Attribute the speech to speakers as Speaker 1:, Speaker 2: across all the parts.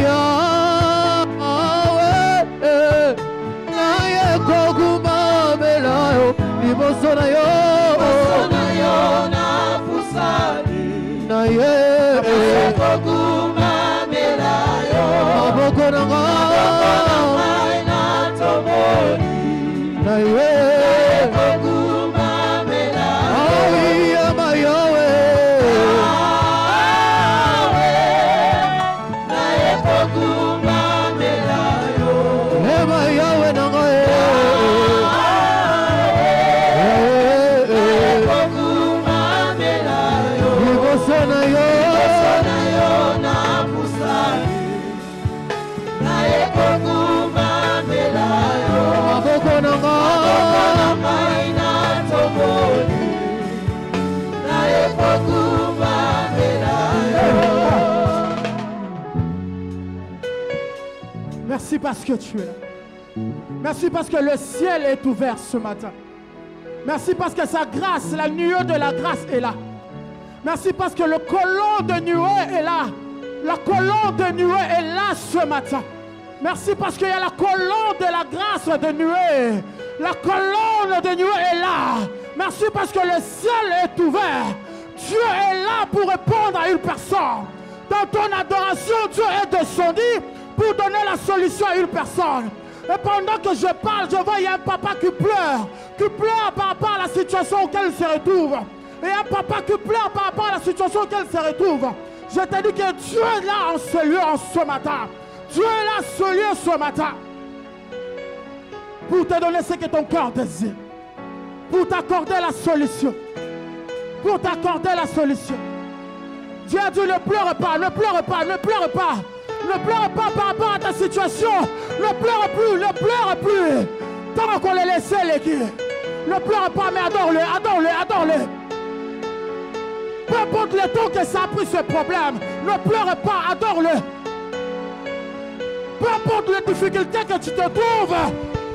Speaker 1: Yahweh, naye koguma melayo, liboso na yo na fusali, naye koguma melayo, maboko na ngai na tomoli, naye koguma melayo, awiya mayowe, naye koguma melayo, ema yawe na ngai, naye koguma melayo, liboso na yo na fusali, naye koguma melayo, maboko na ngai na tomoli, naye koguma melayo.
Speaker 2: Merci parce que tu es là. Merci parce que le ciel est ouvert ce matin. Merci parce que sa grâce, la nuée de la grâce est là. Merci parce que le colon de nuée est là. La colonne de nuée est là ce matin. Merci parce qu'il y a la colonne de la grâce de nuée. La colonne de nuée est là. Merci parce que le ciel est ouvert. Dieu est là pour répondre à une personne. Dans ton adoration, Dieu est descendu pour donner la solution à une personne. Et pendant que je parle, je vois il y a un papa qui pleure par rapport à la situation auquel il se retrouve. Et un papa qui pleure par rapport à la situation auquel il se retrouve. Je te dis que Dieu est là en ce lieu, en ce matin. Dieu est là en ce lieu, ce matin. Pour te donner ce que ton cœur désire. Pour t'accorder la solution. Pour t'accorder la solution. Dieu a dit ne pleure pas, ne pleure pas, ne pleure pas. Ne pleure pas par rapport à ta situation. Ne pleure plus, ne pleure plus. Tant qu'on les laisse les guider. Ne pleure pas, mais adore-le, adore-le, adore-le. Peu importe le temps que ça a pris ce problème, ne pleure pas, adore-le. Peu importe les difficultés que tu te trouves,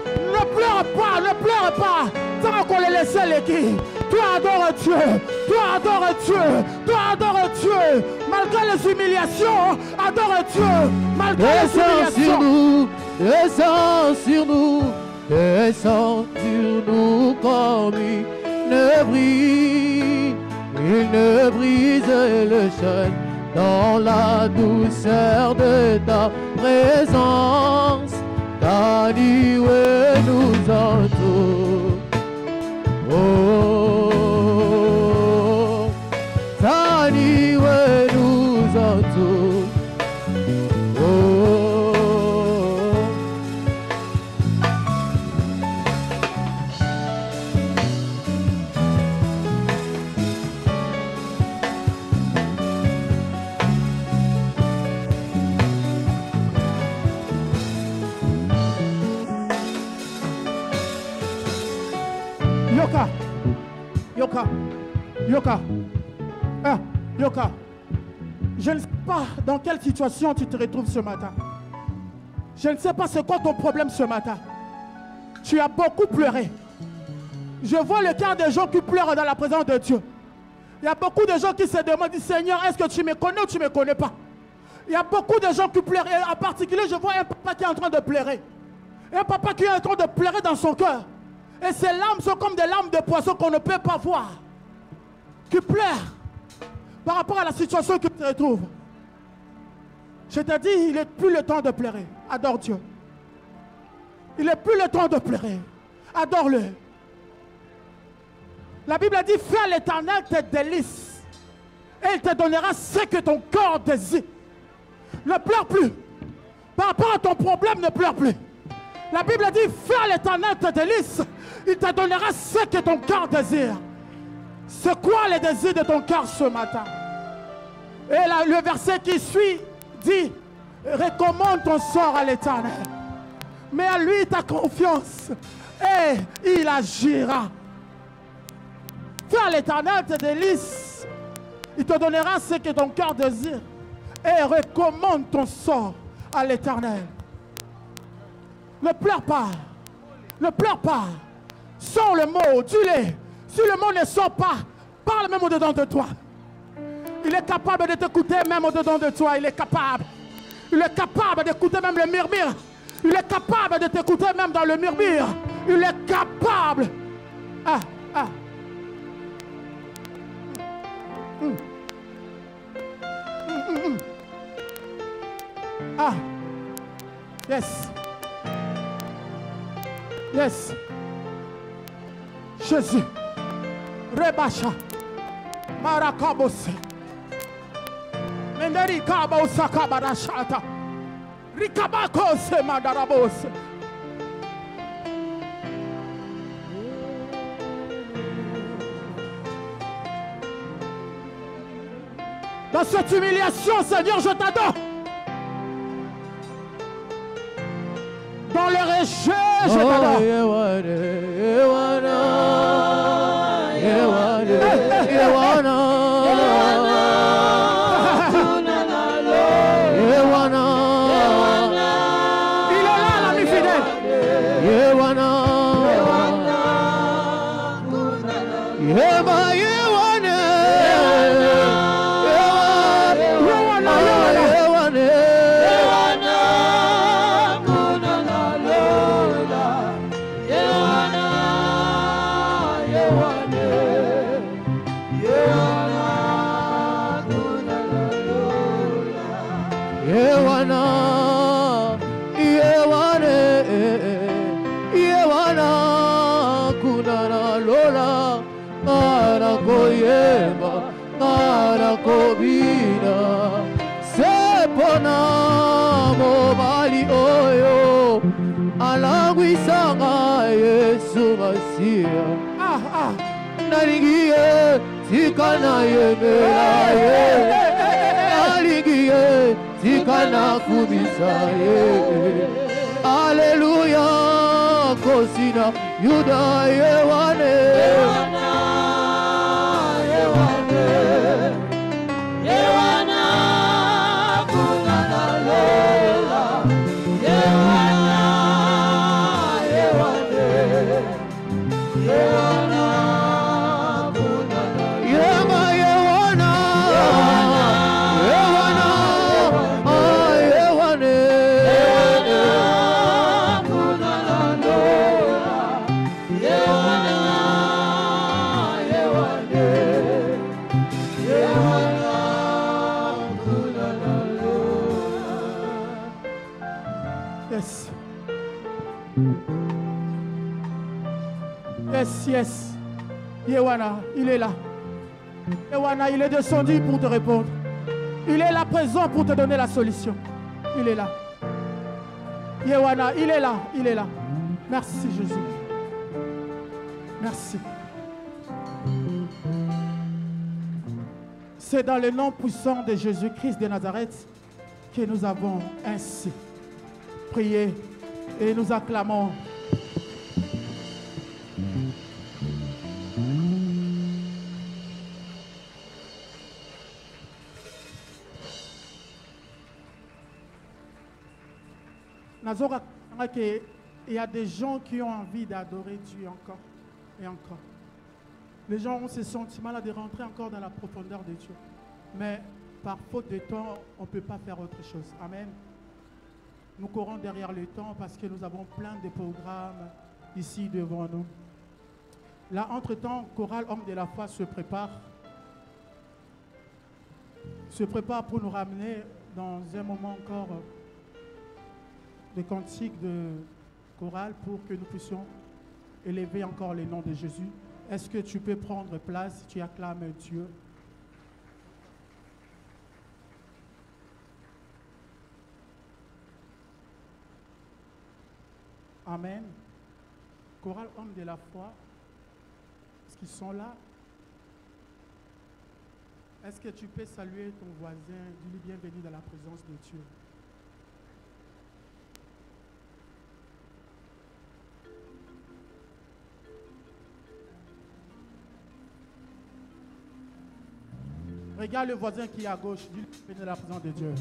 Speaker 2: ne pleure pas, ne pleure pas. Tant qu'on les laisse les guider. Toi adore Dieu, toi adore Dieu, toi adore Dieu. Malgré les humiliations, adore Dieu. Malgré les humiliations.
Speaker 1: Descends sur nous, descends sur nous comme il ne brise le chêne dans la douceur de ta présence. Ta nuée nous entoure. Oh, ta nuée nous entoure. Oh,
Speaker 2: Yoka, je ne sais pas dans quelle situation tu te retrouves ce matin. Je ne sais pas c'est quoi ton problème ce matin. Tu as beaucoup pleuré. Je vois le cœur des gens qui pleurent dans la présence de Dieu. Il y a beaucoup de gens qui se demandent, Seigneur, est-ce que tu me connais ou tu ne me connais pas? Il y a beaucoup de gens qui pleurent. Et en particulier, je vois un papa qui est en train de pleurer. Un papa qui est en train de pleurer dans son cœur. Et ces larmes sont comme des larmes de poisson qu'on ne peut pas voir. Qui pleurent par rapport à la situation que tu te retrouves. Je te dis, il n'est plus le temps de pleurer. Adore Dieu. Il n'est plus le temps de pleurer. Adore-le. La Bible a dit, fais à l'Éternel tes délices. Et il te donnera ce que ton corps désire. Ne pleure plus. Par rapport à ton problème, ne pleure plus. La Bible a dit, fais à l'Éternel tes délices. Il te donnera ce que ton cœur désire. C'est quoi les désirs de ton cœur ce matin? Et là, le verset qui suit dit, recommande ton sort à l'Éternel. Mets à lui ta confiance et il agira. Fais à l'Éternel tes délices. Il te donnera ce que ton cœur désire. Et recommande ton sort à l'Éternel. Ne pleure pas. Ne pleure pas. Sors le mot, dis-le. Si le mot ne sort pas, parle même au-dedans de toi. Il est capable de t'écouter même au-dedans de toi. Il est capable. Il est capable d'écouter même le murmure. Il est capable de t'écouter même dans le murmure. Il est capable. Ah, ah. Ah. Yes. Yes. Jésus. Rebacha. Marakabose. Menderi kaba usaka barashata. Rikabako se madarabose. Dans cette humiliation, Seigneur, je t'adore. Dans le rejet, je t'adore. Il est là, l'ami fidèle.
Speaker 1: Alléluia, Kosina, Yuda,
Speaker 2: Yes. Yewana, il est là. Yewana, il est descendu pour te répondre. Il est là présent pour te donner la solution. Il est là. Yewana, il est là. Il est là. Merci Jésus. Merci. C'est dans le nom puissant de Jésus-Christ de Nazareth que nous avons ainsi prié et nous acclamons. Il y a des gens qui ont envie d'adorer Dieu encore et encore. Les gens ont ce sentiment-là de rentrer encore dans la profondeur de Dieu. Mais par faute de temps, on ne peut pas faire autre chose. Amen. Nous courons derrière le temps parce que nous avons plein de programmes ici devant nous. Là, entre-temps, Chorale Homme de la Foi se prépare pour nous ramener dans un moment encore de cantiques de chorale pour que nous puissions élever encore le nom de Jésus. Est-ce que tu peux prendre place, tu acclames Dieu? Amen. Chorale Homme de la Foi, est-ce qu'ils sont là? Est-ce que tu peux saluer ton voisin, dis-lui bienvenue dans la présence de Dieu? Regarde le voisin qui est à gauche, dis-lui bienvenue dans la présence de Dieu.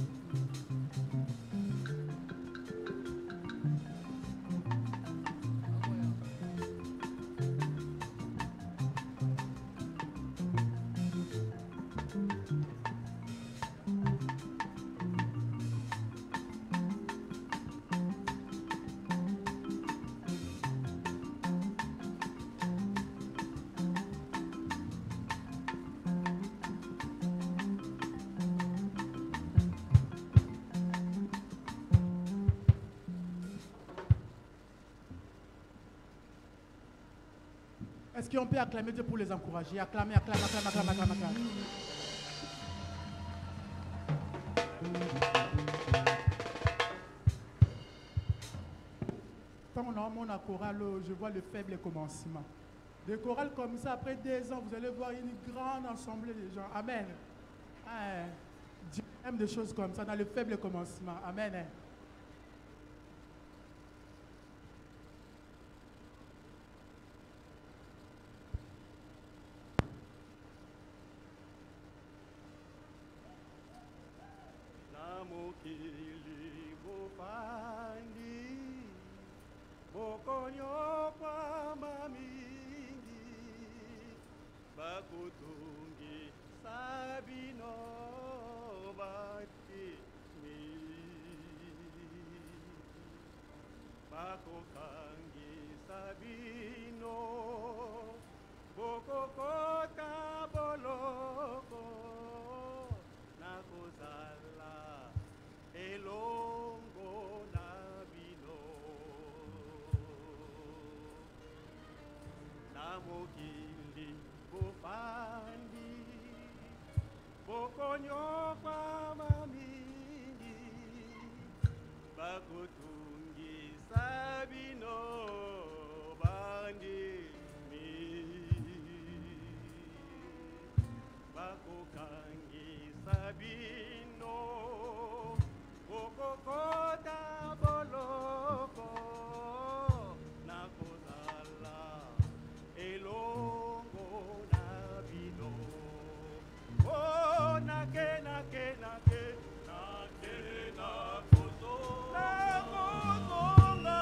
Speaker 2: Est-ce qu'on peut acclamer Dieu pour les encourager? Acclamer, acclamer, acclamer, acclamer, acclamer, acclamer. Quand on a mon chorale, je vois le faible commencement. Des chorales comme ça, après 2 ans, vous allez voir une grande assemblée de gens. Amen. Dieu aime des choses comme ça dans le faible commencement. Amen.
Speaker 3: Bokonyo kwa mamingi bakutungi sabino batimi bakokangi sabino bokokota boloko nakozala elongo na bino mokili bofandi bokonyo kwa mamingi bakotungisa bino bandimi bakokangisa bino bokokota boloko nakozala elongo na bino oh nake nake nake nake na kozo na kozonga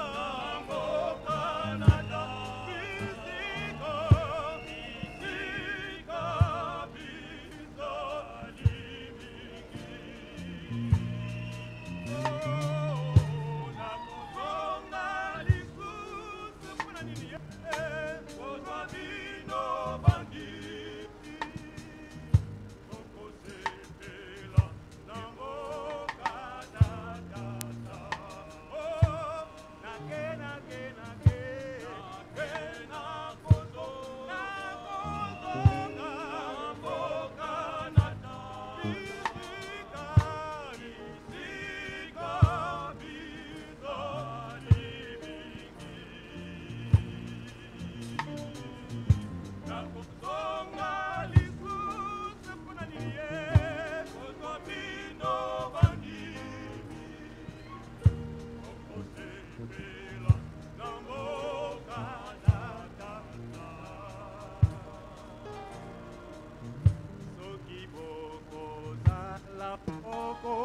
Speaker 3: mboka nata kisiko kisika bizo alimingi oh na kozonga lisusu kuna nini Kozabino banditi Okosepela Namboka Nakata Oh, nake nake nake Nake nakozo Nakozo Namboka Nata Bisika Bisika Bizo Alimingi Nakuzonga lisusu kuna niye Kozabino bandimi Okosepela Namboka Nakata Soki boko zala poko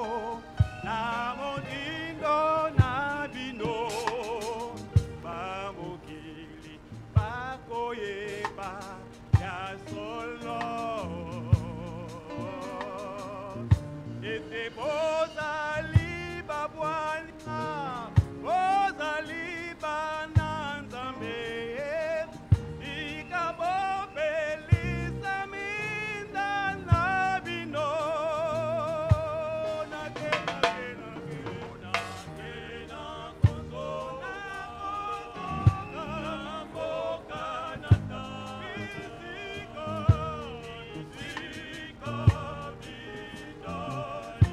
Speaker 3: Na modindo na bino Bamokili bakoyeba ya solo Ete bozali babwana Bozali bananzambe Ikabobelisa minda na bino Nake nake nake Nake na kozo Na mboka nata Bisika Bisika bidali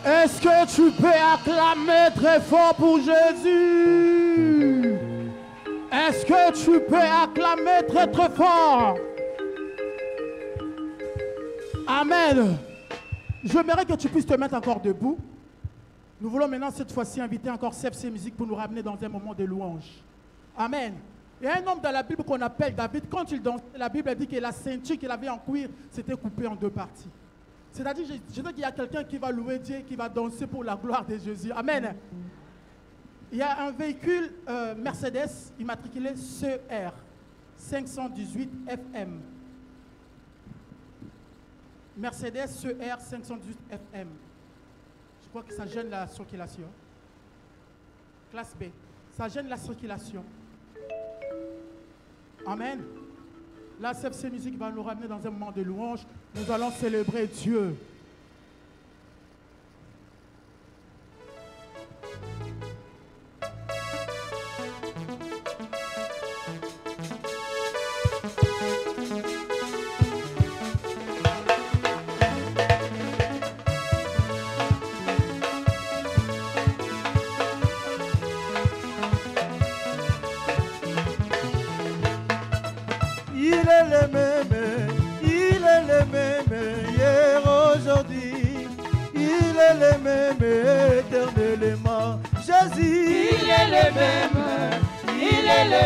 Speaker 2: Est-ce que tu peux acclamer très fort pour Jésus? Est-ce que tu peux acclamer très très fort? Amen. J'aimerais que tu puisses te mettre encore debout. Nous voulons maintenant cette fois-ci inviter encore CFC Musique pour nous ramener dans un moment de louange. Amen. Il y a un homme dans la Bible qu'on appelle David. Quand il dansait, la Bible dit que la ceinture qu'il avait en cuir s'était coupée en deux parties. C'est-à-dire, je dis qu'il y a quelqu'un qui va louer Dieu, qui va danser pour la gloire de Jésus. Amen. Il y a un véhicule Mercedes immatriculé CR 518 FM. Mercedes CR 518 FM. Je crois que ça gêne la circulation. Classe B. Ça gêne la circulation. Amen. La CFC Musique va nous ramener dans un moment de louange. Nous allons célébrer Dieu.
Speaker 1: Il est le même hier, aujourd'hui. Il est le même éternellement. Jésus,
Speaker 4: Il est le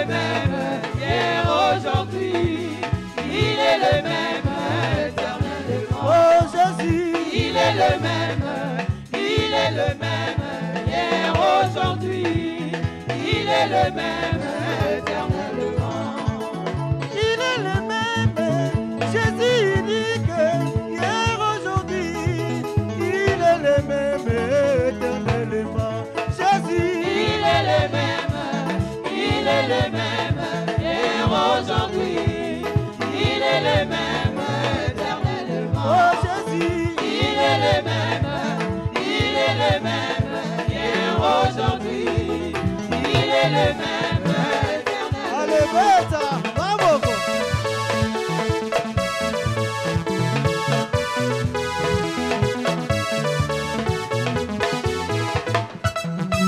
Speaker 4: même hier, aujourd'hui. Il est le même éternellement.
Speaker 1: oh Jésus,
Speaker 4: Il est le même hier, aujourd'hui. Il est le même éternellement.
Speaker 1: il est le même. Jésus dit que hier, aujourd'hui, il est le même éternellement. Jésus,
Speaker 4: Il est le même hier, aujourd'hui. Il est le même éternellement.
Speaker 1: oh Jésus,
Speaker 4: Il est le même hier, aujourd'hui. Il est le même éternellement.
Speaker 1: allez, bêta, bravo.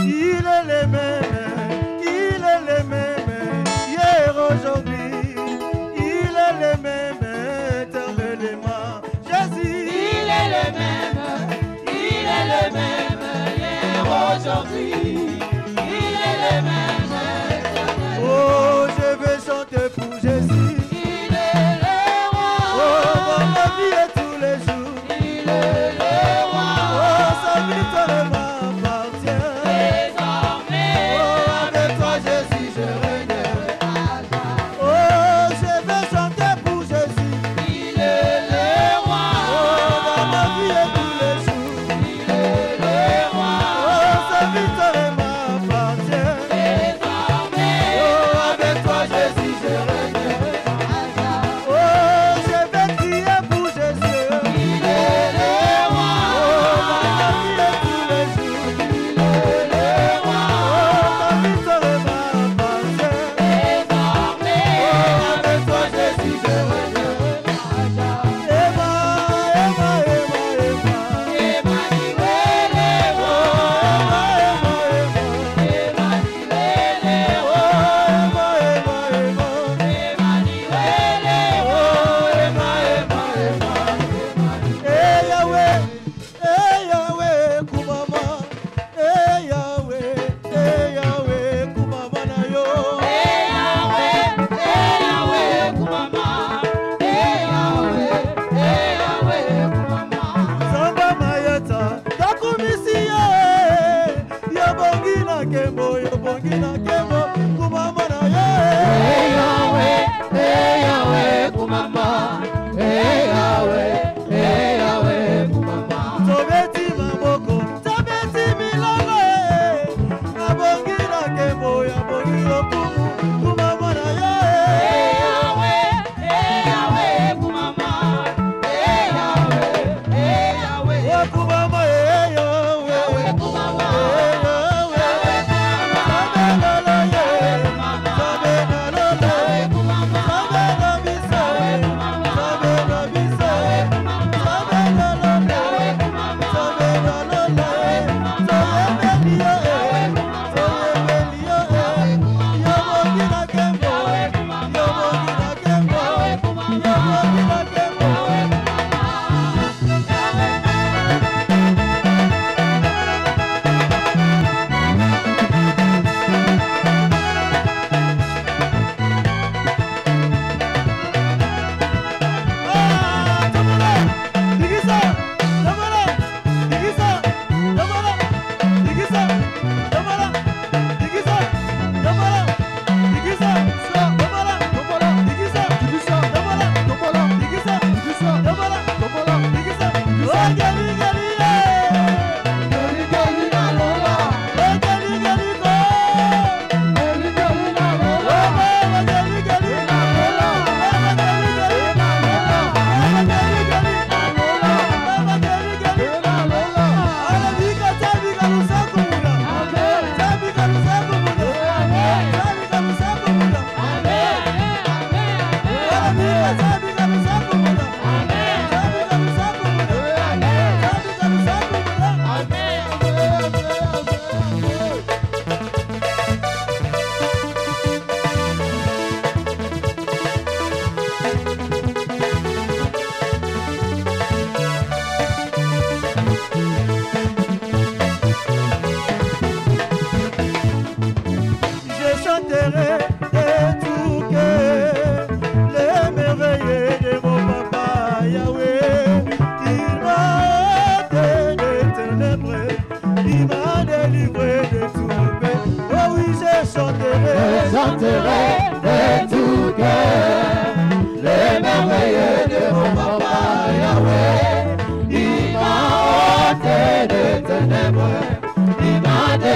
Speaker 1: Il est le même, hier, aujourd'hui, il est le même éternellement. Jésus,
Speaker 4: Il est le même hier, aujourd'hui. Il est le même éternellement.
Speaker 1: oh, je vais chanter pour Jésus.
Speaker 4: Il est le roi.
Speaker 1: Oh, dans ma vie et tous les jours.
Speaker 4: Il est le roi.
Speaker 1: Oh, sa victoire m'appartient.
Speaker 4: Désormais,
Speaker 1: Oh, avec toi, Jésus, je règne. Oh, je vais chanter pour Jésus.
Speaker 4: il est le roi.
Speaker 1: Oh, dans ma vie et tous les jours.
Speaker 4: Il est le roi.
Speaker 1: Oh, sa victoire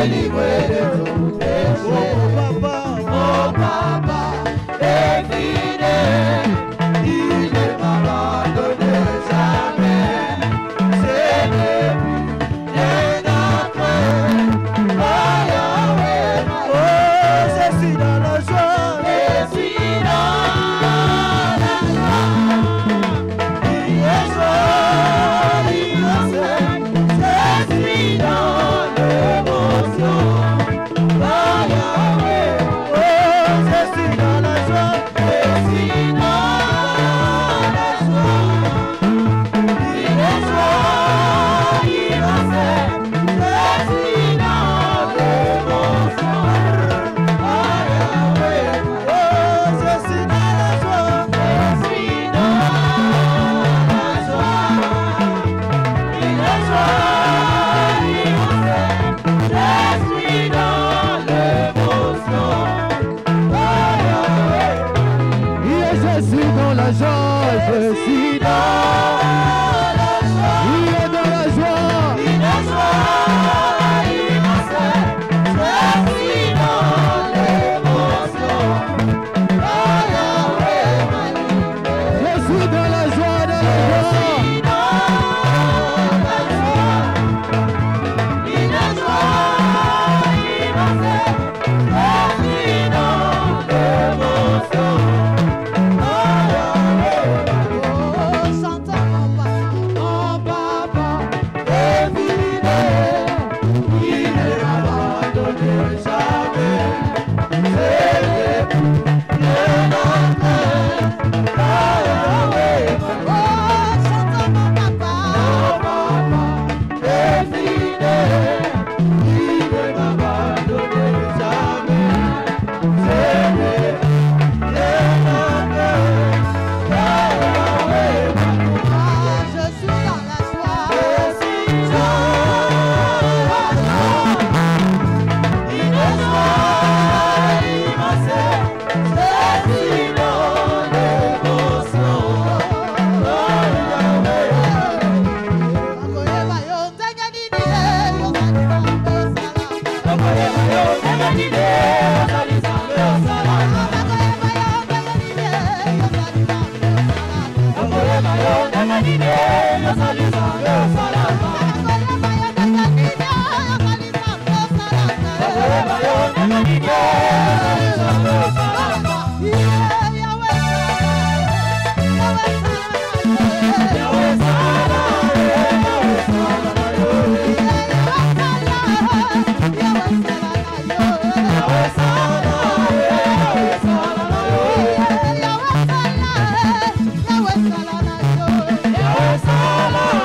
Speaker 1: délivré de tout péché. Oh papa est fidèle, il ne m'abandonne jamais. C'est depuis bien après. Oh Yahweh, oh je suis dans la joie, je suis dans la joie. Il est joie, il est joie. Je suis dans l'émotion. Oh Yahweh, oh je suis dans la joie, je suis dans la joie. Il est joie, il est joie. Je suis dans l'émotion. Oh Yahweh, oh je suis dans la joie, je suis dans la joie. Il est joie, il est joie. Je suis dans l'émotion. Oh Yahweh, je suis dans la joie, je suis dans la joie. Il est dans la joie, il est joie, il est joie. Je suis dans l'émotion. Oh Yahweh, je suis dans la joie, dans la joie. Il est joie, il est joie. Je suis dans l'émotion. Oh Yahweh, oh chantons mon papa est fidèle, il ne m'abandonne jamais. C'est depuis bien après. Oh Yahweh, oh chantons mon papa est fidèle, il ne m'abandonne jamais. C'est depuis bien après. Oh Yahweh, je suis dans la joie, je suis dans la joie. Il est joie, il m'a fait, je suis dans l'émotion. Oh Yahweh, Yahweh,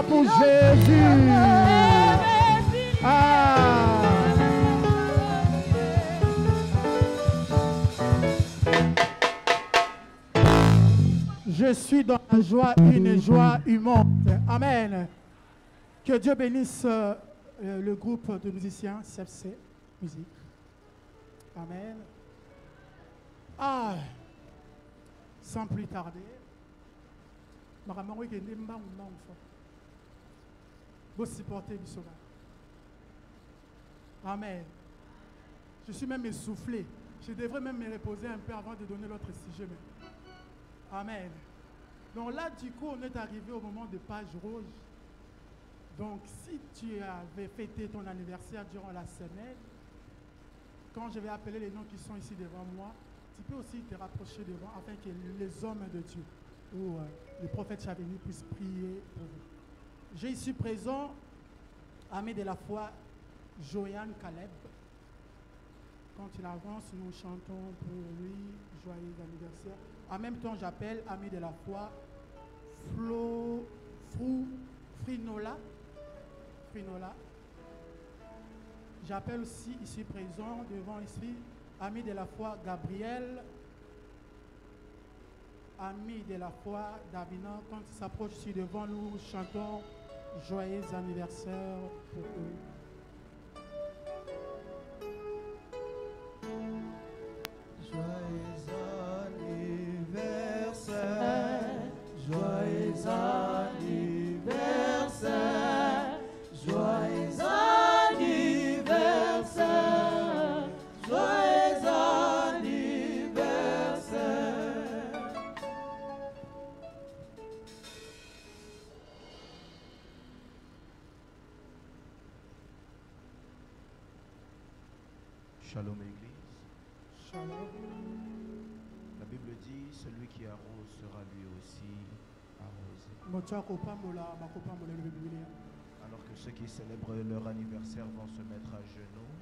Speaker 2: pour Jésus. Ah. Je suis dans la joie, une joie humaine. Amen. Que Dieu bénisse le groupe de musiciens CFC Musique. Amen. Ah. Sans plus tarder. Vous supportez du sauveur. Amen. Je suis même essoufflé. Je devrais même me reposer un peu avant de donner l'autre sujet. Amen. Donc là, du coup, on est arrivé au moment de page rouge. Donc, si tu avais fêté ton anniversaire durant la semaine, quand je vais appeler les noms qui sont ici devant moi, tu peux aussi te rapprocher devant afin que les hommes de Dieu ou le prophète Chaveni puissent prier pour vous. J'ai ici présent, ami de la foi, Joyan Caleb. Quand il avance, nous chantons pour lui, joyeux anniversaire. En même temps, j'appelle ami de la foi, Frinola. J'appelle aussi ici présent, devant ici, ami de la foi, Gabriel. Ami de la foi, Davina. Quand il s'approche ici devant nous, chantons joyeux anniversaire pour eux.
Speaker 1: Joyeux anniversaire, joyeux anniversaire, joyeux anniversaire, joyeux anniversaire.
Speaker 5: Shalom Église.
Speaker 2: Shalom.
Speaker 5: La Bible dit, celui qui arrose sera lui aussi arrosé. Alors que ceux qui célèbrent leur anniversaire vont se mettre à genoux,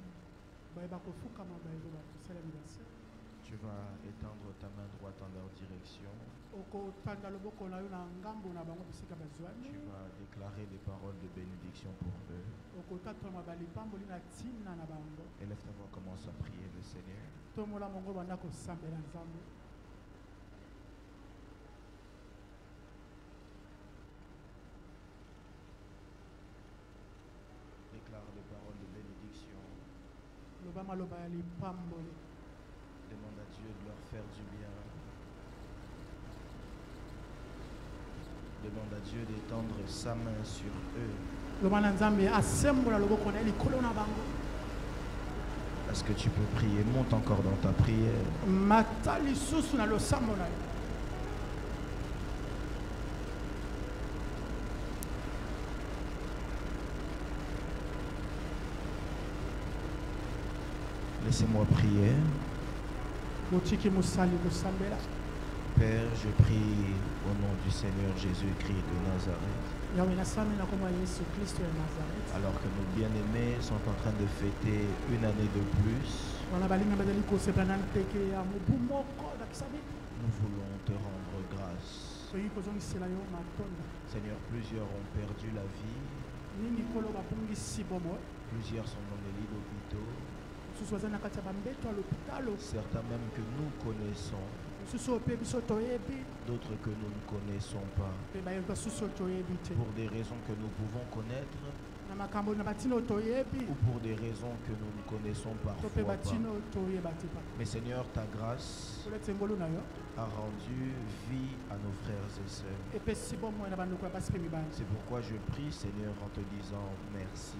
Speaker 5: tu vas étendre ta main droite en leur direction. Tu vas déclarer des paroles de bénédiction pour eux. Élève ta voix, commence à prier le Seigneur. Déclare des paroles de bénédiction. Demande à Dieu de leur faire du bien. Demande à Dieu d'étendre sa main sur eux. Est-ce que tu peux prier? Monte encore dans ta prière. Laissez-moi prier. Père, je prie au nom du Seigneur Jésus-Christ de Nazareth. Alors que nos bien-aimés sont en train de fêter une année de plus, nous voulons te rendre grâce. Seigneur, plusieurs ont perdu la vie. Plusieurs sont dans les lits d'hôpitaux. Certains même que nous connaissons, d'autres que nous ne connaissons pas, pour des raisons que nous pouvons connaître ou pour des raisons que nous ne connaissons parfois pas. Mais Seigneur, ta grâce a rendu vie à nos frères et sœurs. C'est pourquoi je prie, Seigneur, en te disant merci.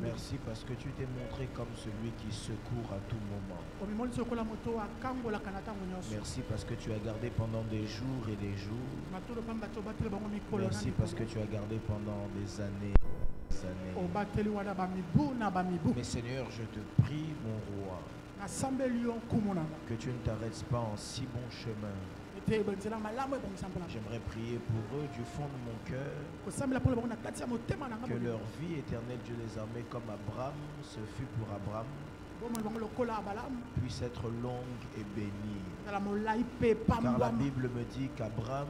Speaker 5: Merci parce que tu t'es montré comme celui qui secourt à tout moment. Merci parce que tu as gardé pendant des jours et des jours. Merci parce que tu as gardé pendant des années. Mais Seigneur, je te prie, mon roi, que tu ne t'arrêtes pas en si bon chemin. J'aimerais prier pour eux du fond de mon cœur, que leur vie éternelle, Dieu les armées, comme Abraham, ce fut pour Abraham, puisse être longue et bénie. Car la Bible me dit qu'Abraham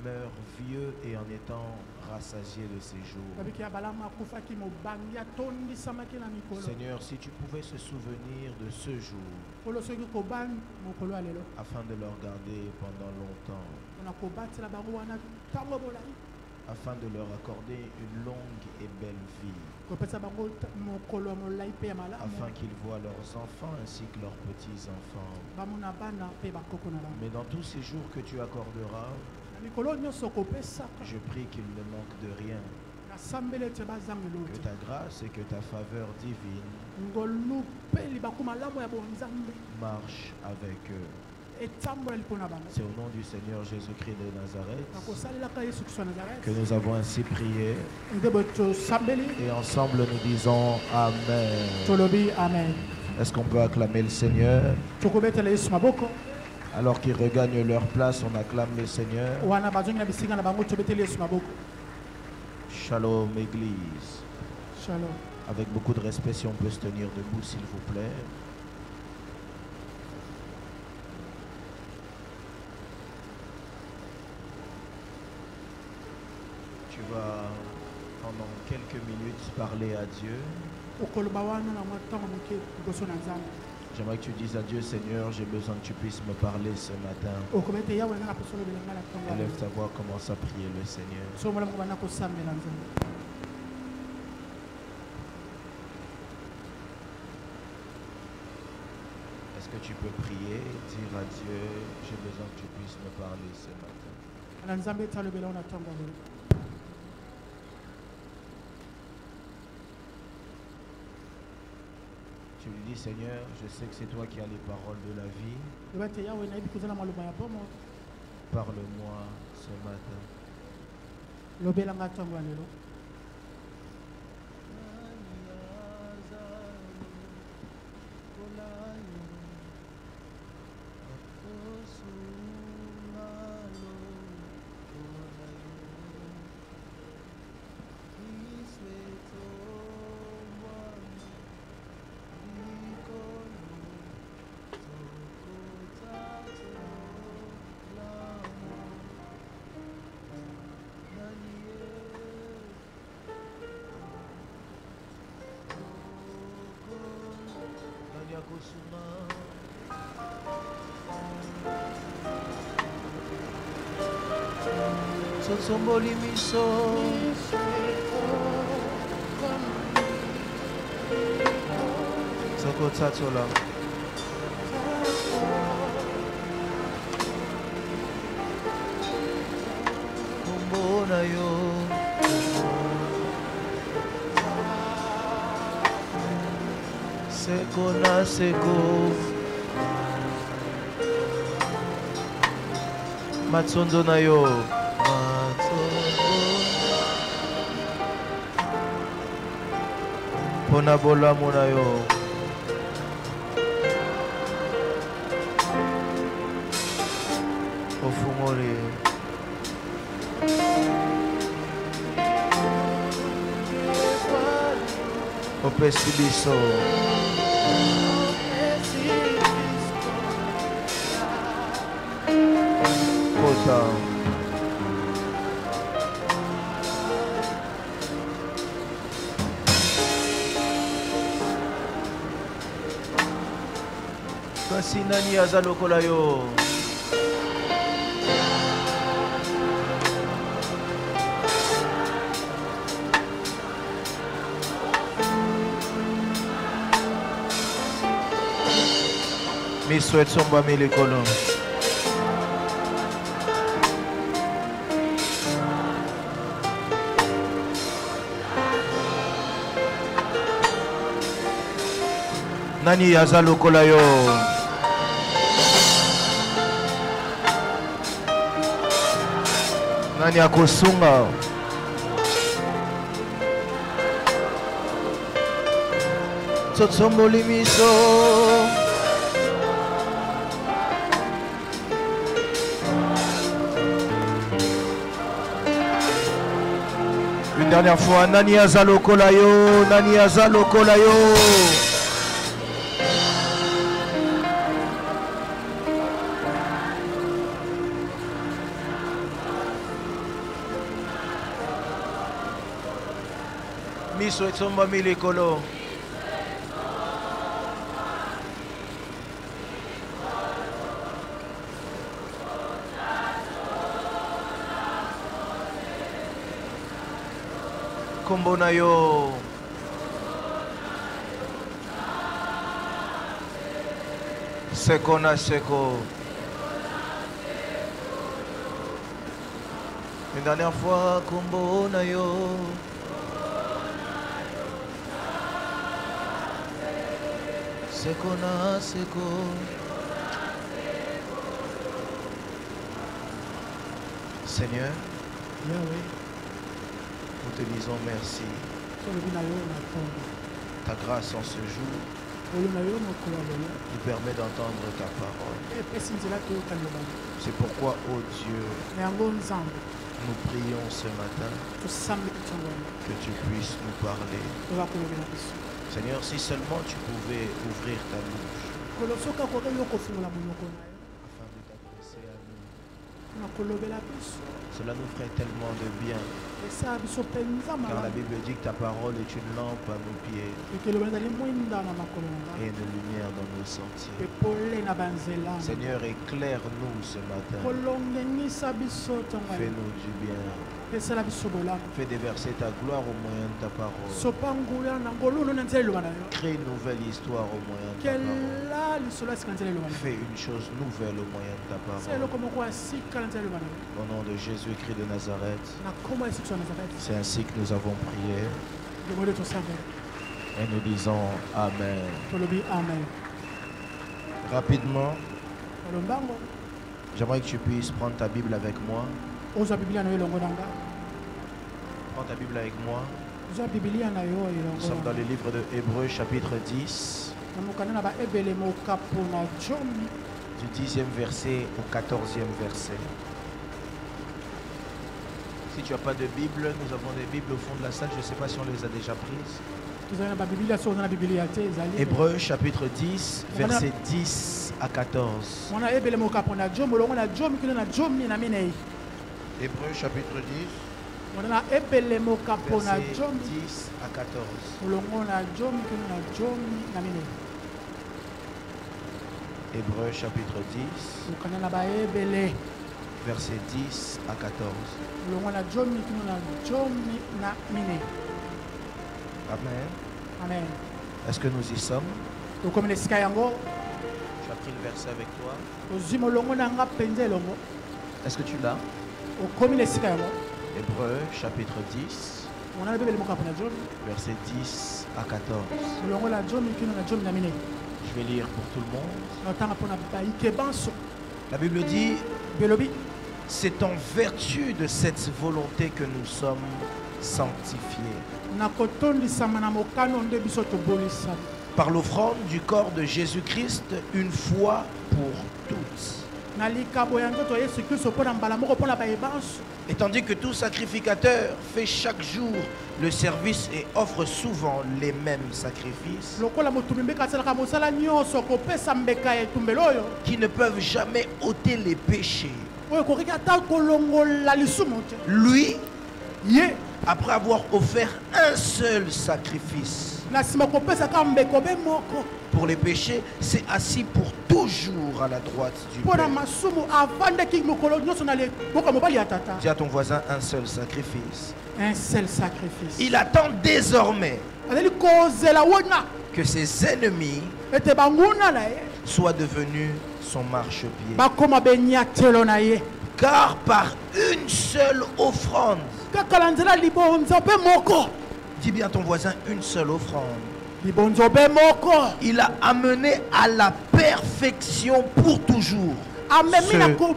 Speaker 5: meurt vieux et en étant rassasié de ses jours. Seigneur, si tu pouvais se souvenir de ce jour afin de le regarder pendant longtemps, afin de leur accorder une longue et belle vie, afin qu'ils voient leurs enfants ainsi que leurs petits-enfants. Mais dans tous ces jours que tu accorderas, je prie qu'ils ne manquent de rien. Que ta grâce et que ta faveur divine marchent avec eux. C'est au nom du Seigneur Jésus-Christ de Nazareth que nous avons ainsi prié. Et ensemble nous disons Amen. Est-ce qu'on peut acclamer le Seigneur? Alors qu'ils regagnent leur place, on acclame le Seigneur. Shalom Église.
Speaker 2: Shalom.
Speaker 5: Avec beaucoup de respect, si on peut se tenir debout, s'il vous plaît. Tu vas pendant quelques minutes parler à Dieu. J'aimerais que tu dises à Dieu, Seigneur, j'ai besoin que tu puisses me parler ce matin. Élève ta voix, commence à prier le Seigneur. Est-ce que tu peux prier, dire à Dieu, j'ai besoin que tu puisses me parler ce matin. Tu lui dis, Seigneur, je sais que c'est toi qui as les paroles de la vie. Parle-moi ce matin. Sotsomoli miso Sokotsatsola Kumbona yo Seko na seko Matsondo na yo Pona bola mona yo Ofumori Opesibiso Kota Kasi nani aza lokola yo Mi souhaite somba mi likolo Nani aza lokola yo Nani akosunga Tsotsomboli miso Une dernière fois Nani aza lokola yo Nani aza lokola yo biso etsomba milikolo. Kombo na yo. Seko na seko. Une dernière fois, kombo na yo. Seko na seko. Seigneur,
Speaker 2: Yahweh,
Speaker 5: nous te disons merci.
Speaker 2: tolobi na yo na ntongo.
Speaker 5: Ta grâce en ce jour
Speaker 2: Oyo na yo mokolo ya lelo.
Speaker 5: nous permet d'entendre ta parole.
Speaker 2: Epesi nzela toyoka liloba.
Speaker 5: C'est pourquoi, ô Dieu,
Speaker 2: Na yango nzambe
Speaker 5: nous prions ce matin
Speaker 2: tosambeli ntongo wana.
Speaker 5: que tu puisses nous parler.
Speaker 2: Toza kolobela biso.
Speaker 5: Seigneur, si seulement tu pouvais ouvrir ta bouche
Speaker 2: Kolo soki akoki yo kofungola monoko na yo
Speaker 5: afin de t'adresser à nous,
Speaker 2: na kolobela biso
Speaker 5: cela nous ferait tellement de bien.
Speaker 2: esala biso mpenza
Speaker 5: Car la
Speaker 2: malamu.
Speaker 5: Bible dit que ta parole est une lampe à nos pieds
Speaker 2: Ekelo ezali mwinda na makolo na
Speaker 5: et
Speaker 2: ngai
Speaker 5: une lumière dans nos sentiers.
Speaker 2: mpe pole na banzela.
Speaker 5: Seigneur, éclaire-nous ce matin.
Speaker 2: kolongengisa biso ntongo ya lelo.
Speaker 5: Fais-nous du bien.
Speaker 2: esala biso bolamu.
Speaker 5: Fais déverser ta gloire au moyen de ta parole.
Speaker 2: sopa nguya na ngolunu na nzela eloba na yo.
Speaker 5: Crée une nouvelle histoire au moyen de ta parole.
Speaker 2: kela lisolo ya sika na nzela eloba na yo.
Speaker 5: Fais une chose nouvelle au moyen de ta
Speaker 2: sala
Speaker 5: parole.
Speaker 2: eloko moko ya sika na nzela eloba na yo.
Speaker 5: Au nom de Jésus-Christ de Nazareth,
Speaker 2: na kombo ya yesu ya nazareti.
Speaker 5: c'est ainsi que nous avons prié
Speaker 2: demode tosambela
Speaker 5: et nous disons Amen.
Speaker 2: tolobi amen.
Speaker 5: Rapidement,
Speaker 2: olombango
Speaker 5: j'aimerais que tu puisses prendre ta Bible avec moi.
Speaker 2: ozwa bibilia na yo elongo na nga.
Speaker 5: Prends ta Bible avec moi.
Speaker 2: ozwa bibilia na yo
Speaker 5: Nous
Speaker 2: elongo
Speaker 5: sommes dans
Speaker 2: na
Speaker 5: le
Speaker 2: nga.
Speaker 5: livre de Hébreux chapitre 10,
Speaker 2: na mokanda na baebele mokapo na jomi
Speaker 5: du 10e verset au 14e verset. Si tu n'as pas de Bible, nous avons des Bibles au fond de la salle. Je ne sais pas si on les a déjà prises.
Speaker 2: tozali na babibilia so oza na bibilia te ezali
Speaker 5: Hébreux chapitre 10, verset 10 à 14.
Speaker 2: mwana ebele mokapo na jomi olongo na jomi kino na jomi na minei.
Speaker 5: Hébreux chapitre 10,
Speaker 2: mwana na ebele mokapo na
Speaker 5: verset
Speaker 2: jomi
Speaker 5: 10 à 14.
Speaker 2: olongo na jomi kino na jomi na minei.
Speaker 5: Hébreux chapitre 10,
Speaker 2: mokanda na baebele
Speaker 5: verset 10 à 14.
Speaker 2: olongo na jomi kino na jomi na minei.
Speaker 5: Amen.
Speaker 2: amen.
Speaker 5: Est-ce que nous y sommes?
Speaker 2: tokomi na esika yango
Speaker 5: Tu as pris le verset avec toi.
Speaker 2: ozwi molongo na nga mpenza elongo
Speaker 5: Est-ce que tu l'as?
Speaker 2: okomi na esika yango
Speaker 5: Hébreux chapitre 10,
Speaker 2: mwana na ebele mokapo na jomi
Speaker 5: verset 10 à 14.
Speaker 2: olongo na jomi kino na jomi na minei.
Speaker 5: Je vais lire pour tout le monde.
Speaker 2: natanga mpona baikebanso
Speaker 5: La Bible dit,
Speaker 2: belobi
Speaker 5: c'est en vertu de cette volonté que nous sommes sanctifiés
Speaker 2: na kotondisama na mokano nde biso tobolisami
Speaker 5: par l'offrande du corps de Jésus-Christ une fois pour toutes.
Speaker 2: na likabo ya nzoto ya yesu kristo mpo na mbala moko mpo na bayebanso.
Speaker 5: Et tandis que tout sacrificateur fait chaque jour le service et offre souvent les mêmes sacrifices
Speaker 2: lokola motumbi mbeka asalaka mosala nyonso kopesa mbeka ya etumbelo oyo
Speaker 5: qui ne peuvent jamais ôter les péchés,
Speaker 2: oyo ekoki ata kolongola lisumu te.
Speaker 5: lui,
Speaker 2: ye
Speaker 5: après avoir offert un seul sacrifice
Speaker 2: na nsima kopesaka mbeko be moko
Speaker 5: pour les péchés, s'est assis pour toujours à la droite du
Speaker 2: mpo na
Speaker 5: Père.
Speaker 2: masumu avandaki mokolo nyonso na leboka ya mobali ya tata.
Speaker 5: Dis à ton voisin un seul sacrifice.
Speaker 2: un seul sacrifice.
Speaker 5: Il attend désormais
Speaker 2: azali kozela wona
Speaker 5: que ses ennemis
Speaker 2: ete banguna na ye
Speaker 5: soient devenus son marchepied.
Speaker 2: bakoma benyatelo na ye.
Speaker 5: Car par une seule offrande,
Speaker 2: kaka na nzela libonzo mpe moko
Speaker 5: dis bien à ton voisin une seule offrande,
Speaker 2: libonzo mpe moko
Speaker 5: il a amené à la perfection pour toujours
Speaker 2: amemi na
Speaker 5: ceux,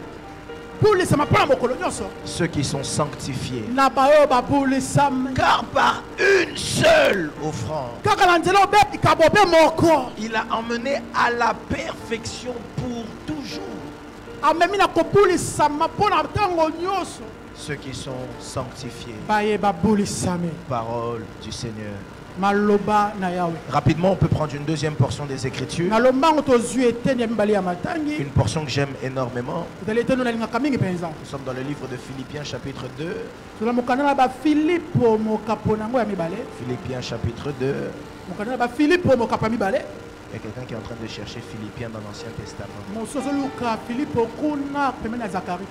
Speaker 2: kobulisama mpo na mokolo nyonso
Speaker 5: ceux qui sont sanctifiés.
Speaker 2: na baoyo babulisami.
Speaker 5: Car par une seule offrande,
Speaker 2: kaka na nzela obe likabo mpe moko
Speaker 5: il a emmené à la perfection pour toujours
Speaker 2: amemi na kobulisama mpo na ntango nyonso
Speaker 5: ceux qui sont sanctifiés.
Speaker 2: baye babulisami.
Speaker 5: Parole du Seigneur.
Speaker 2: maloba na Yahweh.
Speaker 5: Rapidement, on peut prendre une deuxième portion des Écritures.
Speaker 2: Nalomba tozu eteni ya mibale ya matangi.
Speaker 5: Une portion que j'aime énormément.
Speaker 2: Ezali eteni nalingaka mingi penza.
Speaker 5: Nous sommes dans le livre de Philippiens chapitre 2.
Speaker 2: Tola mokanda na ba Filipo mokapo nango ya mibale.
Speaker 5: Philippiens chapitre 2.
Speaker 2: Mokanda na ba Filipo mokapo ya mibale.
Speaker 5: Il y a quelqu'un qui est en train de chercher Philippiens dans l'Ancien Testament.
Speaker 2: Mosozo luka Filipo kuna pembeni ya Zacharie.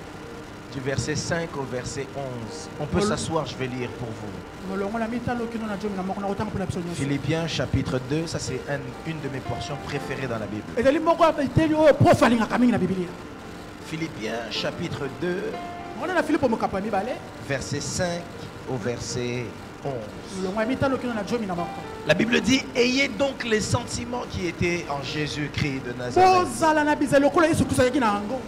Speaker 5: Du verset 5 au verset 11. On peut s'asseoir, je vais lire pour vous.
Speaker 2: Molongo na mitalo kino na jomi na moko na otanga pona biso nyonso.
Speaker 5: Philippiens chapitre 2, ça c'est une de mes portions préférées dans la Bible.
Speaker 2: Ezali moko eteni oyo prof alingaka mingi na Biblia.
Speaker 5: Philippiens chapitre 2,
Speaker 2: Mwana na Filipo mokapo ya mibale.
Speaker 5: verset 5 au verset 11.
Speaker 2: Molongo ya mitalo kino na jomi na moko.
Speaker 5: La Bible dit, ayez donc les sentiments qui étaient en Jésus-Christ de Nazareth,
Speaker 2: Kozala na bizali lokola Yesu Kristo yaki na yango.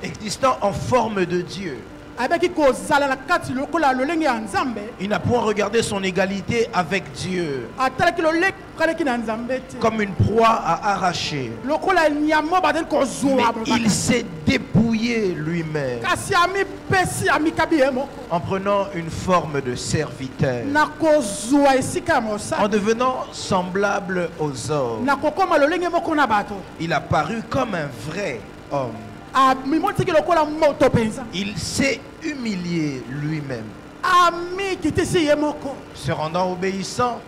Speaker 5: existant en forme de Dieu.
Speaker 2: Abeki kozala na kati lokola lolenge ya Nzambe.
Speaker 5: Il n'a point regardé son égalité avec Dieu
Speaker 2: Atalaki lolenge kaleki na Nzambe te.
Speaker 5: comme une proie à arracher,
Speaker 2: Lokola nyamo badel
Speaker 5: mais
Speaker 2: kozwa.
Speaker 5: il s'est dépouillé lui-même
Speaker 2: Kasi ami pesi ami kabi emo.
Speaker 5: en prenant une forme de serviteur,
Speaker 2: Na kozwa esika mosa.
Speaker 5: en devenant semblable aux hommes.
Speaker 2: Na kokoma lolenge moko na bato.
Speaker 5: Il a paru comme un vrai homme.
Speaker 2: Mimotiki lokola moto penza.
Speaker 5: Il s'est humilié lui-même,
Speaker 2: Ami kitisi ye moko.
Speaker 5: se rendant obéissant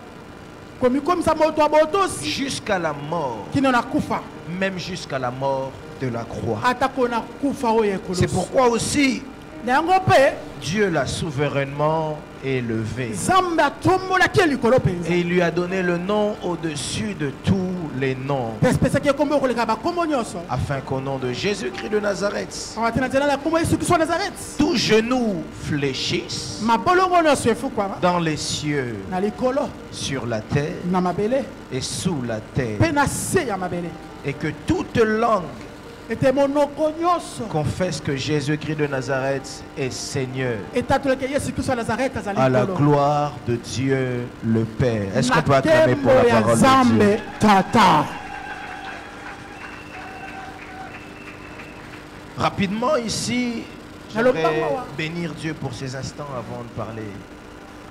Speaker 2: Komi sa moto abotosi.
Speaker 5: jusqu'à la mort,
Speaker 2: Kino na kufa.
Speaker 5: même jusqu'à la mort de la croix.
Speaker 2: Atako na kufa oye kolosi.
Speaker 5: C'est pourquoi aussi
Speaker 2: Na yango pe
Speaker 5: Dieu l'a souverainement élevé
Speaker 2: Nzambe atombola ke likolo penza.
Speaker 5: et il lui a donné le nom au-dessus de tous les noms,
Speaker 2: Espesa ke kombo koleka ba kombo nyonso.
Speaker 5: afin qu'au nom de Jésus-Christ de Nazareth,
Speaker 2: Awatina tena la kombo Yesu Kristo wa Nazareth.
Speaker 5: tout genou fléchisse
Speaker 2: Mabolongo nyonso efukwa
Speaker 5: dans les cieux,
Speaker 2: na likolo
Speaker 5: sur la terre
Speaker 2: na mabele
Speaker 5: et sous la terre,
Speaker 2: pe na se ya mabele.
Speaker 5: et que toute langue
Speaker 2: Ete monoko nyonso.
Speaker 5: confesse que Jésus-Christ de Nazareth est Seigneur,
Speaker 2: Etatoleke Yesu Kristo wa Nazareth azali
Speaker 5: à la
Speaker 2: likolo.
Speaker 5: gloire de Dieu le Père. Est-ce qu'on peut
Speaker 2: Na
Speaker 5: acclamer pour la
Speaker 2: tembo ya
Speaker 5: parole de Dieu?
Speaker 2: Nzambe tata.
Speaker 5: Rapidement ici, j'aimerais
Speaker 2: Naloba.
Speaker 5: bénir Dieu pour ces instants avant de parler.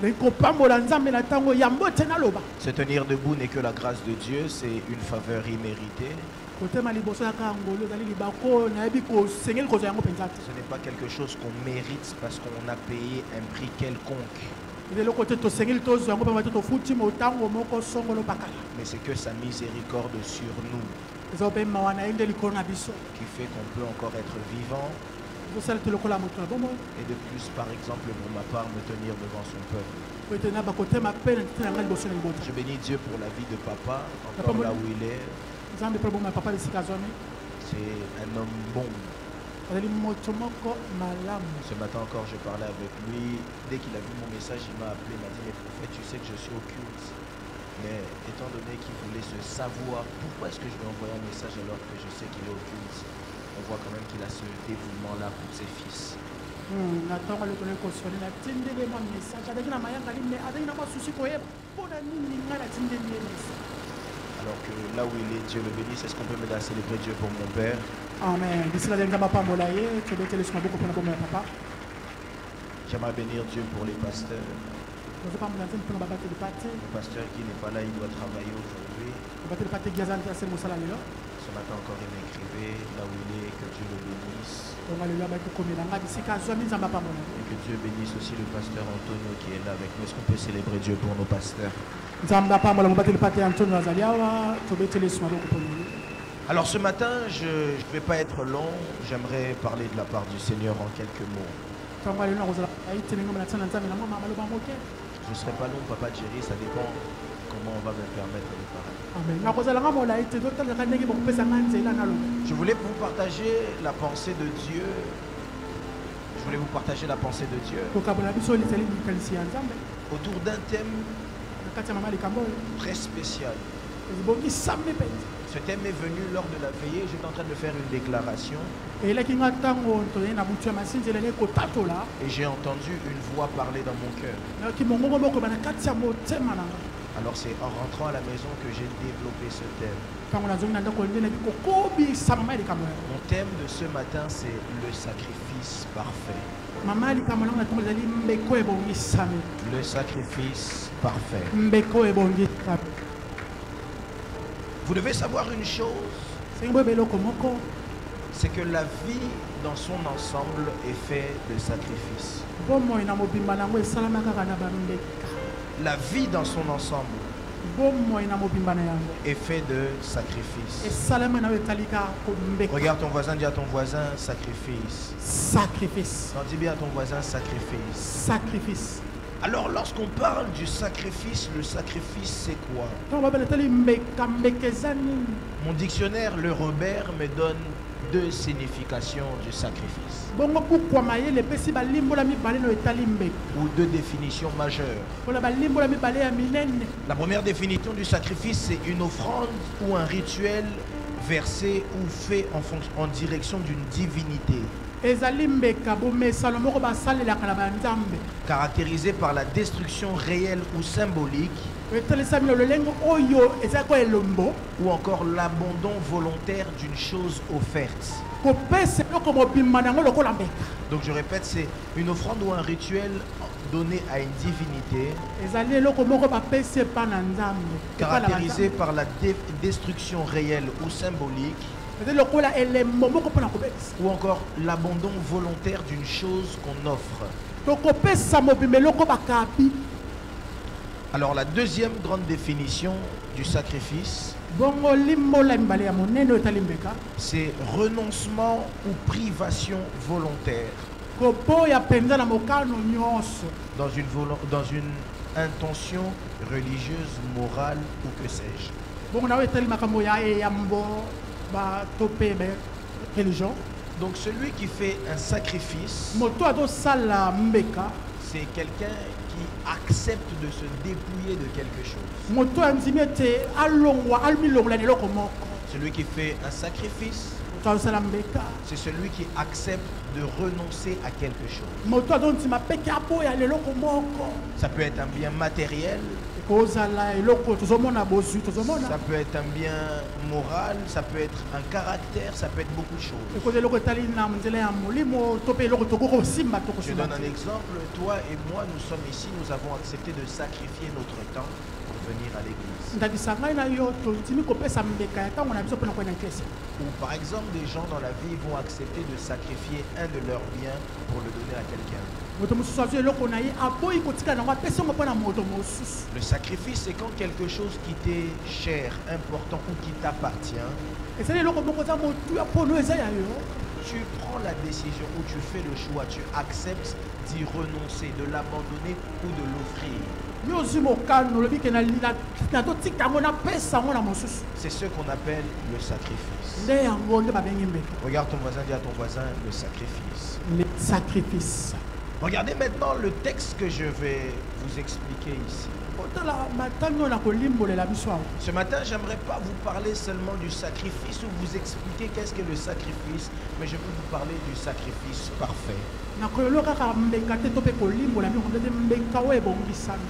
Speaker 2: Lekopambola Nzambe na tango yambo tena loba.
Speaker 5: Se tenir debout n'est que la grâce de Dieu, c'est une faveur imméritée.
Speaker 2: Kotema liboso ya kangolo zali libako na yebi ko sengeli ko yango penza.
Speaker 5: Ce n'est pas quelque chose qu'on mérite parce qu'on a payé un prix quelconque,
Speaker 2: Lelo kote to sengeli to yango pa to futi mo tango moko songolo pakala.
Speaker 5: mais c'est que sa miséricorde sur nous
Speaker 2: Ezobe mawana ende likolo na biso.
Speaker 5: qui fait qu'on peut encore être vivant
Speaker 2: Zo sala te lokola moto na bomo.
Speaker 5: et de plus, par exemple, pour ma part, me tenir devant son peuple.
Speaker 2: Kote na ba kotema pe na tena ngali liboso na liboto.
Speaker 5: Je bénis Dieu pour la vie de papa, encore là où il est.
Speaker 2: Nzambe pe bomo papa lisika zone.
Speaker 5: C'est un homme bon.
Speaker 2: Azali moto moko malamu.
Speaker 5: Ce matin encore, je parlais avec lui. Dès qu'il a vu mon message, il m'a appelé, il m'a dit, mais prophète, tu sais que je suis au culte. Mais étant donné qu'il voulait se savoir, pourquoi est-ce que je lui ai envoyé un message alors que je sais qu'il est au culte? On voit quand même qu'il a ce dévouement-là pour ses fils.
Speaker 2: Na tango lokolo ko sone na tindele ma message. Adaki na mayanga limne adaki na masusi ko yeba. Pona nini ngala tindele message.
Speaker 5: Alors que là où il est, Dieu le bénisse. Est-ce qu'on peut m'aider à célébrer Dieu pour mon père?
Speaker 2: Amen. D'ici la dernière papa molaye, tu dois te laisser beaucoup pour la papa.
Speaker 5: J'aimerais bénir Dieu pour les pasteurs.
Speaker 2: Nous pas mon pour la bataille de pâté.
Speaker 5: Le pasteur qui n'est pas là, il doit travailler aujourd'hui.
Speaker 2: La bataille de pâté gazan c'est mon salaire là.
Speaker 5: Ce matin encore, il m'écrivait là où il est, que Dieu le bénisse.
Speaker 2: On va le là avec comme là d'ici 15 jours nous en pas mon.
Speaker 5: Et que Dieu bénisse aussi le pasteur Antonio qui est là avec nous. Est-ce qu'on peut célébrer Dieu pour nos pasteurs?
Speaker 2: Nzamba pa mola bataille de pâté Antonio Azaliawa, tu dois te laisser beaucoup pour nous.
Speaker 5: Alors ce matin, je ne vais pas être long. J'aimerais parler de la part du Seigneur en quelques mots. Je ne serai pas long, Papa Jerry, ça dépend comment on va me permettre de parler. Je voulais vous partager la pensée de Dieu. Je voulais vous partager la pensée de Dieu autour d'un thème très spécial. Ce thème est venu lors de la veillée. J'étais en train de faire une déclaration et j'ai entendu une voix parler dans mon cœur. Alors c'est en rentrant à la maison que j'ai développé ce thème. Mon thème de ce matin, c'est le sacrifice parfait. Le sacrifice parfait. Vous devez savoir une chose, c'est que la vie dans son ensemble est faite de sacrifices. La vie dans son ensemble est faite de sacrifices. Regarde ton voisin, dis à ton voisin sacrifice.
Speaker 2: Sacrifice.
Speaker 5: Non, dis bien à ton voisin sacrifice.
Speaker 2: Sacrifice.
Speaker 5: Alors lorsqu'on parle du sacrifice, le sacrifice c'est quoi? Mon dictionnaire, le Robert, me donne deux significations du sacrifice. Ou deux définitions majeures. La première définition du sacrifice, c'est une offrande ou un rituel versé ou fait en direction d'une divinité. Caractérisé par la destruction réelle ou symbolique, ou encore l'abandon volontaire d'une chose offerte. Donc je répète, c'est une offrande ou un rituel donné à une divinité, caractérisé par la destruction réelle ou symbolique, ou encore l'abandon volontaire d'une chose qu'on offre. Alors la deuxième grande définition du sacrifice, c'est renoncement ou privation volontaire dans une intention religieuse, morale ou que sais-je. Donc celui qui fait un sacrifice, c'est quelqu'un qui accepte de se dépouiller de quelque chose. Celui qui fait un sacrifice, c'est celui qui accepte de renoncer à quelque chose. Ça peut être un bien matériel, ça peut être un bien moral, ça peut être un caractère, ça peut être beaucoup de choses. Je donne un exemple. Toi et moi, nous sommes ici, nous avons accepté de sacrifier notre temps pour venir à l'église. Ou par exemple, des gens dans la vie vont accepter de sacrifier un de leurs biens pour le donner à quelqu'un. Le sacrifice, c'est quand quelque chose qui t'est cher, important ou qui t'appartient, tu prends la décision ou tu fais le choix, tu acceptes d'y renoncer, de l'abandonner ou de l'offrir. C'est ce qu'on appelle le sacrifice. Regarde ton voisin, dis à ton voisin le sacrifice.
Speaker 2: Le sacrifice.
Speaker 5: Regardez maintenant le texte que je vais vous expliquer ici. Ce matin, j'aimerais pas vous parler seulement du sacrifice ou vous expliquer qu'est-ce que le sacrifice, mais je veux vous parler du sacrifice parfait.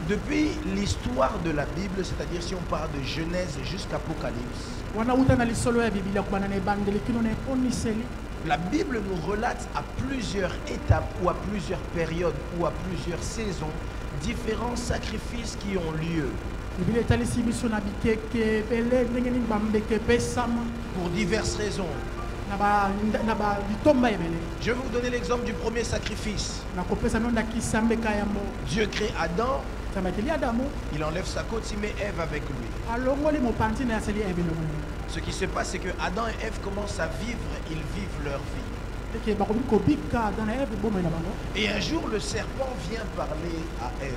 Speaker 5: Depuis l'histoire de la Bible, c'est-à-dire si on part de Genèse jusqu'à Apocalypse, la Bible nous relate à plusieurs étapes ou à plusieurs périodes ou à plusieurs saisons différents sacrifices qui ont lieu pour diverses raisons. Je vais vous donner l'exemple du premier sacrifice. Dieu crée Adam, il enlève sa côte, il met Ève avec lui. Ce qui se passe, c'est que Adam et Ève commencent à vivre, ils vivent leur vie. Et un jour, le serpent vient parler à Ève.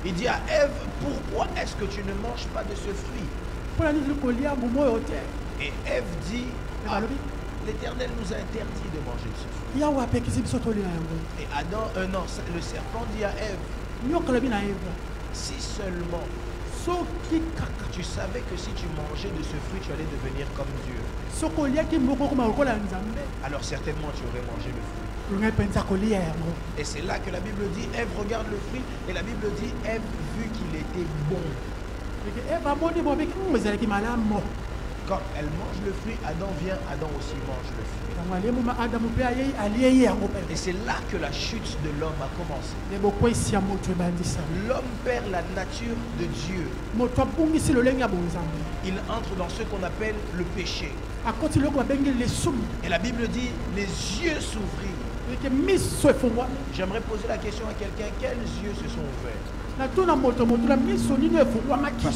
Speaker 5: Il dit à Ève, pourquoi est-ce que tu ne manges pas de ce fruit? Et Ève dit, l'Éternel nous a interdit de manger de ce fruit. Et Adam, le serpent dit à Ève, si seulement tu savais que si tu mangeais de ce fruit, tu allais devenir comme Dieu, alors certainement tu aurais mangé le fruit. Et c'est là que la Bible dit, Ève regarde le fruit, et la Bible dit, Ève vu qu'il était bon. Quand elle mange le fruit, Adam vient, Adam aussi mange le fruit. Et c'est là que la chute de l'homme a commencé. L'homme perd la nature de Dieu. Il entre dans ce qu'on appelle le péché. Et la Bible dit, les yeux s'ouvrirent. J'aimerais poser la question à quelqu'un, quels yeux se sont ouverts? Parce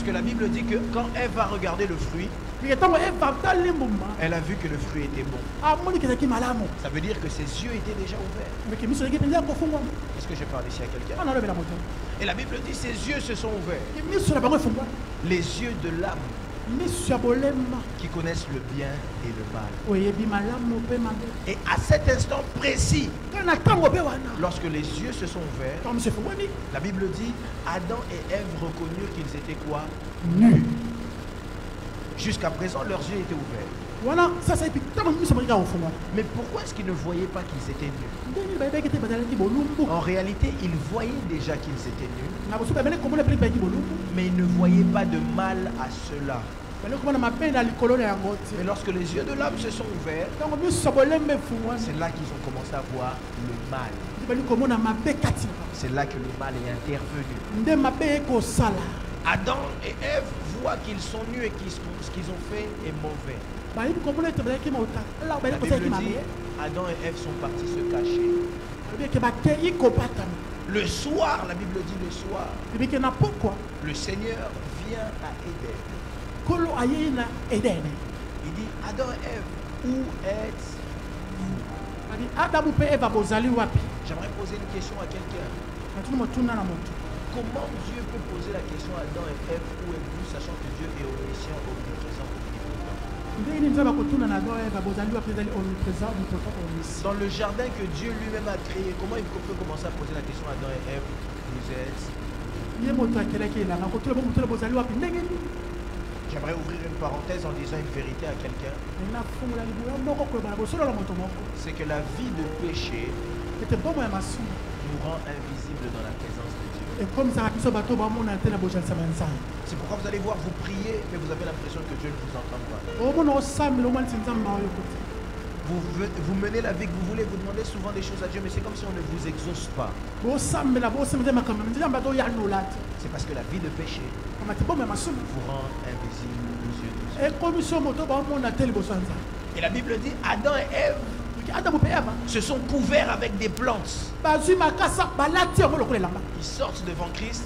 Speaker 5: que la Bible dit que quand Ève a regardé le fruit, elle a vu que le fruit était bon. Ça veut dire que ses yeux étaient déjà ouverts. Est-ce que je parle ici à quelqu'un? Et la Bible dit ses yeux se sont ouverts. Les yeux de l'âme qui connaissent le bien et le mal. Et à cet instant précis, lorsque les yeux se sont ouverts, la Bible dit Adam et Ève reconnurent qu'ils étaient quoi? Nus. Jusqu'à présent, leurs yeux étaient ouverts. Mais pourquoi est-ce qu'ils ne voyaient pas qu'ils étaient nus? En réalité, ils voyaient déjà qu'ils étaient nus, mais ils ne voyaient pas de mal à cela. Mais lorsque les yeux de l'âme se sont ouverts, c'est là qu'ils ont commencé à voir le mal. C'est là que le mal est intervenu. Adam et Ève voient qu'ils sont nus et ce qu'ils ont fait est mauvais. La Bible dit, Adam et Ève sont partis se cacher. Le soir, la Bible dit le soir, le Seigneur vient à Éden. Il dit, Adam et Ève, où êtes-vous? J'aimerais poser une question à quelqu'un. Comment Dieu peut poser la question à Adam et Ève, où êtes-vous, sachant que Dieu est omniscient, omniprésent, omnipotent? Dans le jardin que Dieu lui-même a créé, comment il peut commencer à poser la question à Adam et Ève, vous êtes? J'aimerais ouvrir une parenthèse en disant une vérité à quelqu'un. C'est que la vie de péché nous rend invisibles dans la présence de Dieu. C'est pourquoi vous allez voir, vous priez, mais vous avez l'impression que Dieu ne vous entend pas. Vous menez la vie que vous voulez, vous demandez souvent des choses à Dieu, mais c'est comme si on ne vous exauce pas. C'est parce que la vie de péché vous rend invisible aux yeux de Dieu. Et la Bible dit, Adam et Ève se sont couverts avec des plantes. Ils sortent devant Christ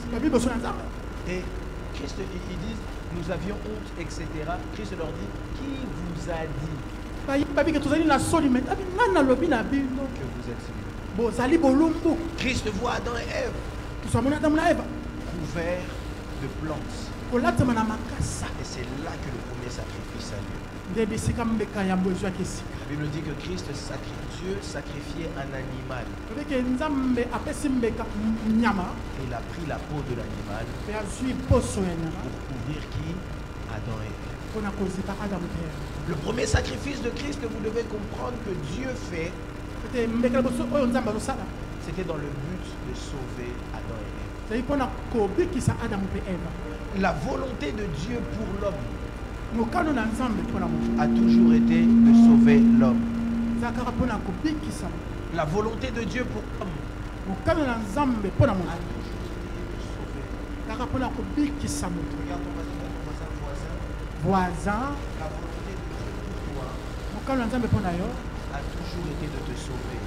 Speaker 5: et Christ, ils disent, nous avions honte, etc. Christ leur dit, qui vous a dit que vous êtes nus? Christ voit Adam et Ève couverts de plantes. Et c'est là que le premier sacrifice a lieu. La Bible dit que Christ, Dieu, sacrifiait un animal. Il a pris la peau de l'animal pour couvrir qui? Adam et Ève. Le premier sacrifice de Christ, vous devez comprendre que Dieu fait, c'était dans le but de sauver Adam et Ève. La volonté de Dieu pour l'homme a toujours été de sauver l'homme. La volonté de Dieu pour l'homme a toujours été de sauver. Regarde ton voisin. La volonté de Dieu pour toi a toujours été de te sauver.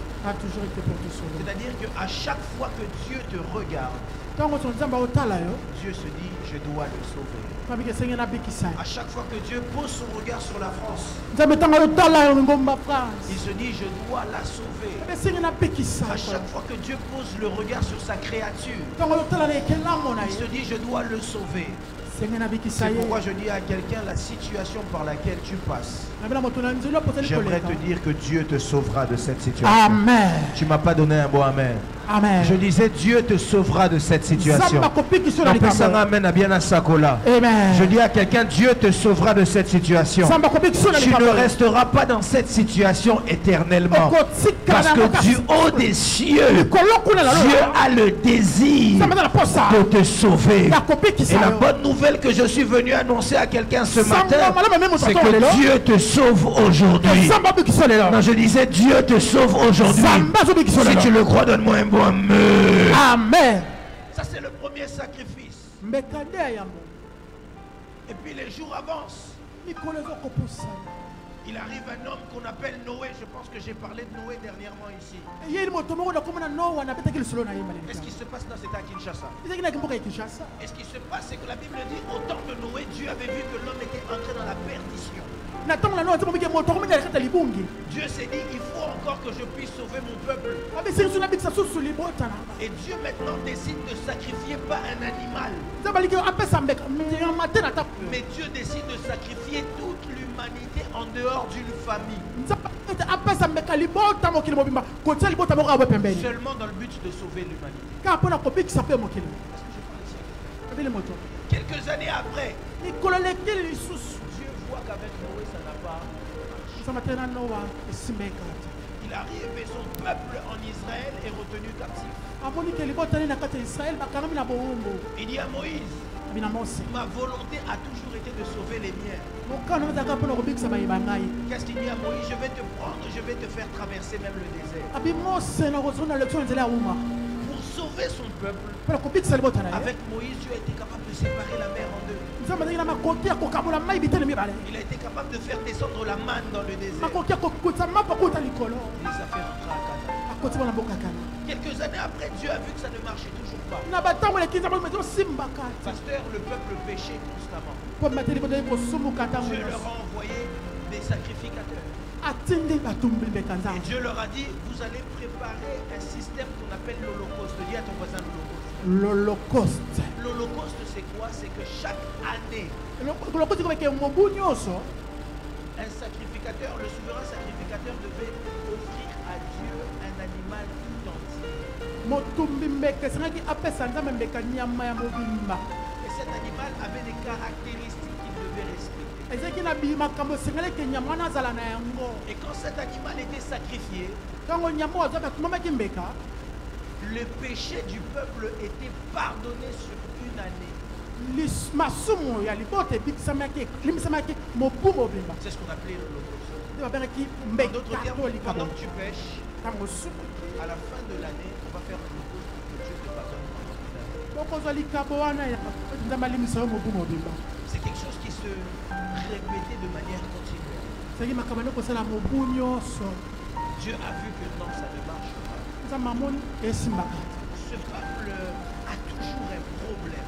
Speaker 5: C'est-à-dire qu'à chaque fois que Dieu te regarde, Dieu se dit, je dois le sauver. À chaque fois que Dieu pose son regard sur la France, il se dit, je dois la sauver. À chaque fois que Dieu pose le regard sur sa créature, il se dit, je dois le sauver. C'est pourquoi je dis à quelqu'un, la situation par laquelle tu passes, j'aimerais te dire que Dieu te sauvera de cette situation.
Speaker 2: Amen.
Speaker 5: Tu ne m'as pas donné un bon amen.
Speaker 2: Amen.
Speaker 5: Je disais, Dieu te sauvera de cette situation.
Speaker 2: Amen.
Speaker 5: Je dis à quelqu'un, Dieu te sauvera de cette situation. Tu ne resteras pas dans cette situation éternellement. Parce que du haut des cieux, Dieu a le désir de te sauver. Et la bonne nouvelle que je suis venu annoncer à quelqu'un ce matin, c'est que Dieu te sauve aujourd'hui. Non, je disais, Dieu te sauve aujourd'hui. Si tu le crois, donne-moi un bon amen.
Speaker 2: Amen.
Speaker 5: Ça, c'est le premier sacrifice. Et puis les jours avancent. Il arrive un homme qu'on appelle Noé. Je pense que j'ai parlé de Noé dernièrement ici. Qu'est-ce qui se passe dans cet à Kinshasa? Et ce qui se passe, c'est que la Bible dit, au temps de Noé, Dieu avait vu que l'homme était entré dans la perdition. Dieu s'est dit, il faut encore que je puisse sauver mon peuple. Et Dieu maintenant décide de sacrifier pas un animal. Mais Dieu décide de sacrifier toute l'humanité en dehors d'une famille. Seulement dans le but de sauver l'humanité. Quelques années après, Dieu voit qu'avec Noé ça n'a pas marché. Il arrive et son peuple en Israël est retenu captif. Il dit à Moïse, ma volonté a toujours été de sauver les miens. Qu'est-ce qu'il dit à Moïse? Je vais te prendre, je vais te faire traverser même le désert. Pour sauver son peuple, avec Moïse, Dieu a été capable de séparer la mer en deux. Il a été capable de faire descendre la manne dans le désert. Il les a fait rentrer à Canaan. Quelques années après, Dieu a vu que ça ne marchait toujours pas. Pasteur, le peuple péchait constamment. Dieu leur a envoyé des sacrificateurs. Et Dieu leur a dit, vous allez préparer un système qu'on appelle l'Holocauste. Dis à ton voisin l'Holocauste. L'Holocauste, c'est quoi? C'est que chaque année, un sacrificateur, le souverain sacrificateur devait offrir à Dieu un animal tout entier. Et cet animal avait des caractéristiques qu'il devait respecter. Et quand cet animal était sacrifié, le péché du peuple était pardonné sur une année. C'est ce qu'on appelait l'Holocauste. En d'autres termes, pendant que tu pêches, à la fin de l'année, on va faire l'Holocauste pour que Dieu te pardonne. C'est quelque chose qui se répétait de manière continuelle. Dieu a vu que non, ça ne marche pas. Ce peuple a toujours un problème.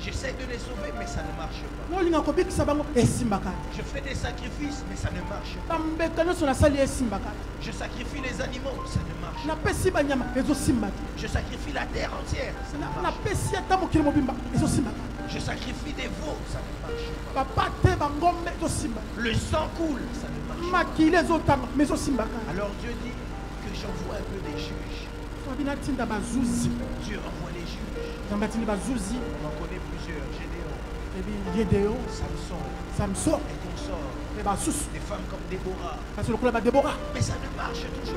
Speaker 5: J'essaie de les sauver, mais ça ne marche pas. Je fais des sacrifices, mais ça ne marche pas. Je sacrifie les animaux, ça ne marche pas. Je sacrifie la terre entière, ça ne marche pas. Je sacrifie des veaux, ça ne marche pas. Le sang coule, ça ne marche pas. Alors Dieu dit que j'envoie un peu des juges. Dieu envoie les juges. On en connaît plusieurs. Gédéon, Samson et consorts. Des femmes comme Déborah. Mais ça ne marche toujours.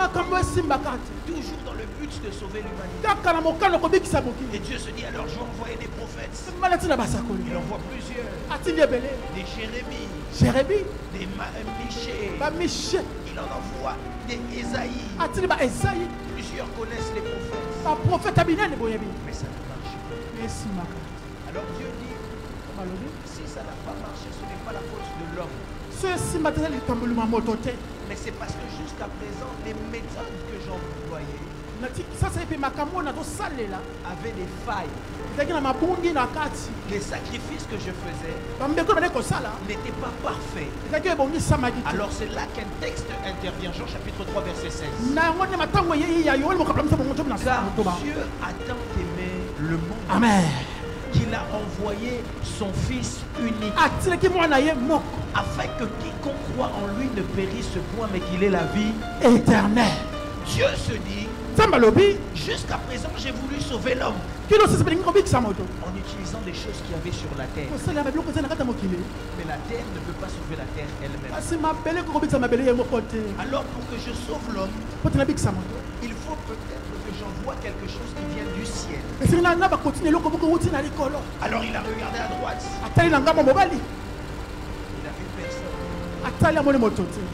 Speaker 5: Toujours dans le but de sauver l'humanité. Et Dieu se dit, alors je vais envoyer des prophètes. Il envoie plusieurs. Des Jérémie, des Michée. Il en envoie des Ésaïe. Plusieurs connaissent les prophètes. Mais ça ne marche pas. Alors Dieu dit, si ça n'a pas marché, ce n'est pas la faute de l'homme. Mais c'est parce que jusqu'à présent, les méthodes que j'employais avaient des failles. Les sacrifices que je faisais n'étaient pas parfaits. Alors c'est là qu'un texte intervient. Jean chapitre 3 verset 16. Car Dieu a tant aimé le monde.
Speaker 2: Amen.
Speaker 5: Qu'il a envoyé son Fils unique, afin que quiconque croit en lui ne périsse point, mais qu'il ait la vie
Speaker 2: éternelle.
Speaker 5: Dieu se dit, jusqu'à présent j'ai voulu sauver l'homme en utilisant des choses qu'il y avait sur la terre. Mais la terre ne peut pas sauver la terre elle-même. Alors pour que je sauve l'homme, il faut peut-être que j'envoie quelque chose qui vient du ciel. Alors il a regardé à droite. Il a vu personne.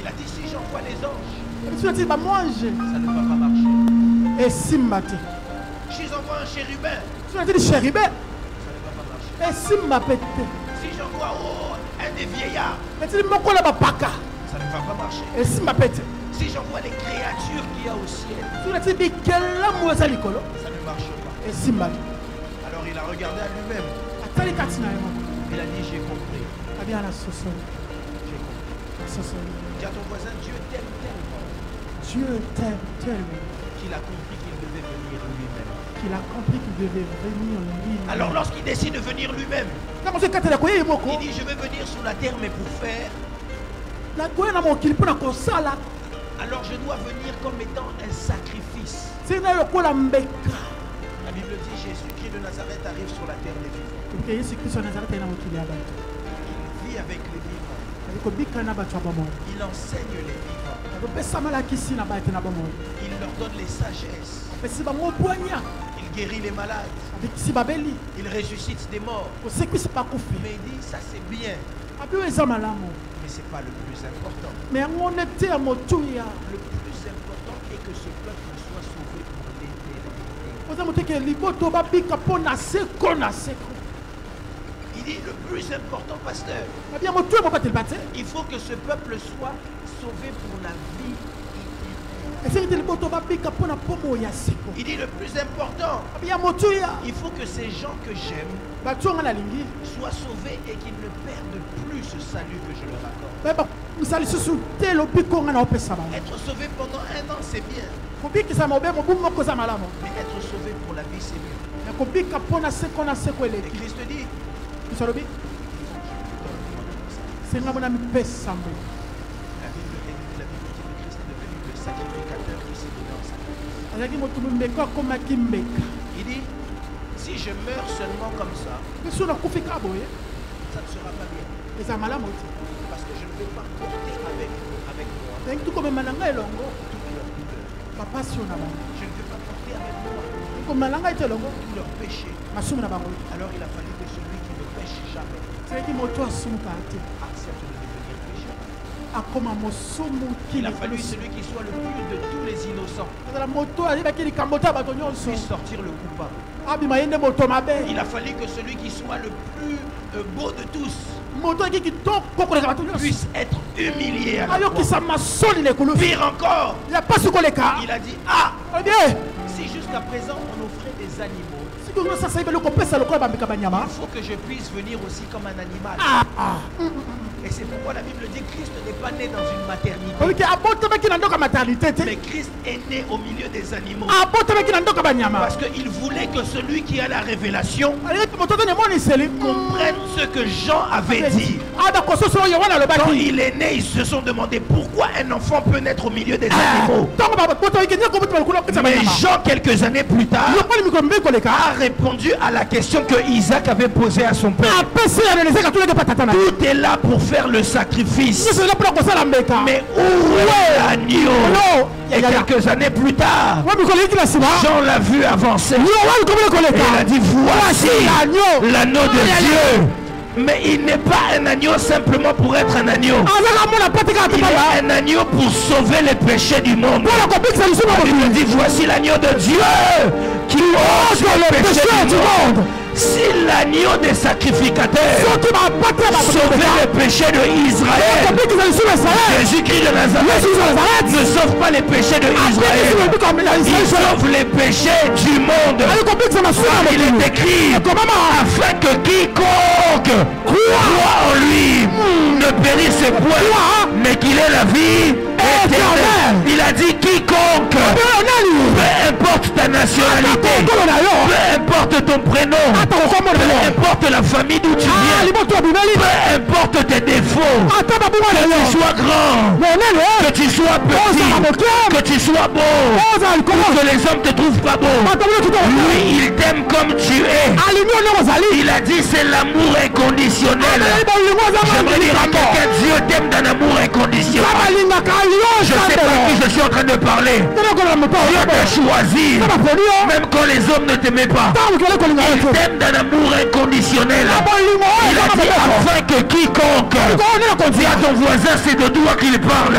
Speaker 5: Il a dit si j'envoie les anges, ça ne va pas marcher. Si j'envoie un chérubin, ça ne va pas marcher. Si j'envoie un des vieillards, ça ne va pas marcher. Si j'envoie les créatures qu'il y a au ciel, ça ne marche pas. Alors il a regardé à lui-même. Il a dit j'ai compris. J'ai compris. Dis à ton voisin, Dieu t'aime tellement.
Speaker 2: Dieu t'aime tellement.
Speaker 5: Qu'il a compris qu'il devait venir lui-même.
Speaker 2: Qu'il a compris qu'il devait venir lui-même.
Speaker 5: Alors lorsqu'il décide de venir lui-même, il dit je vais venir sur la terre mais pour faire. Alors je dois venir comme étant un sacrifice. La Bible dit Jésus-Christ de Nazareth arrive sur la terre des vivants. Il vit avec les vivants. Il enseigne les vivants. Il leur donne les sagesses. Il guérit les malades. Il ressuscite des morts. Mais il dit ça c'est bien. Mais ce n'est pas le plus important. Le plus important est que ce peuple soit sauvé pour l'éternité. Il dit le plus important, pasteur, il faut que ce peuple soit sauvé pour la vie. Il dit le plus important, il faut que ces gens que j'aime soient sauvés et qu'ils ne perdent plus ce salut que je leur accorde. Être sauvé pendant un an c'est bien, mais être sauvé pour la vie c'est mieux. Et Christ dit, la Bible dit que Christ est devenu le sacrificateur qui s'est donné en sacrifice. Il dit, si je meurs seulement comme ça, ça ne sera pas bien. Parce que je ne peux pas porter avec moi toute leur douleur. Je ne peux pas porter avec moi tous leurs péchés. Alors il a fallu que celui qui ne pêche jamais accepte de devenir pécheur. Il a fallu celui qui soit le plus de tous les innocents puisse sortir le coupable. Il a fallu que celui qui soit le plus beau de tous puisse être humilié à la croix. Pire encore, il a dit si jusqu'à présent on offrait des animaux, il faut que je puisse venir aussi comme un animal. Et c'est pourquoi la Bible dit que Christ n'est pas né dans une maternité. Mais Christ est né au milieu des animaux. Parce qu'il voulait que celui qui a la révélation comprenne ce que Jean avait dit. Quand il est né, ils se sont demandé pourquoi un enfant peut naître au milieu des animaux. Mais Jean, quelques années plus tard, a répondu à la question que Isaac avait posée à son père. Tout est là pour faire le sacrifice. Mais où est l'agneau? Et quelques années plus tard, Jean l'a vu avancer. Et il a dit voici l'agneau de Dieu. Mais il n'est pas un agneau simplement pour être un agneau. Il est un agneau pour sauver les péchés du monde. La Bible dit voici l'agneau de Dieu qui ôte les péchés du monde. Si l'agneau des sacrificateurs sauvait les péchés de Israël, Jésus-Christ de Nazareth ne sauve pas les péchés de Israël, il sauve les péchés du monde. Il est écrit afin que quiconque croit en lui ne périsse point, mais qu'il ait la vie éternel. Il a dit quiconque, peu importe ta nationalité, peu importe ton prénom, peu importe la famille d'où tu viens, peu importe tes défauts, que tu sois grand, que tu sois petit, que tu sois beau, que les hommes te trouvent pas beau, lui il t'aime comme tu es. Il a dit c'est l'amour inconditionnel. J'aimerais dire à quelqu'un, Dieu t'aime d'un amour inconditionnel. Je sais pas à qui je suis en train de parler. Dieu t'a choisi, même quand les hommes ne t'aimaient pas. Il t'aime d'un amour inconditionnel. Il a dit afin que quiconque, dis à ton voisin, c'est de toi qu'il parle.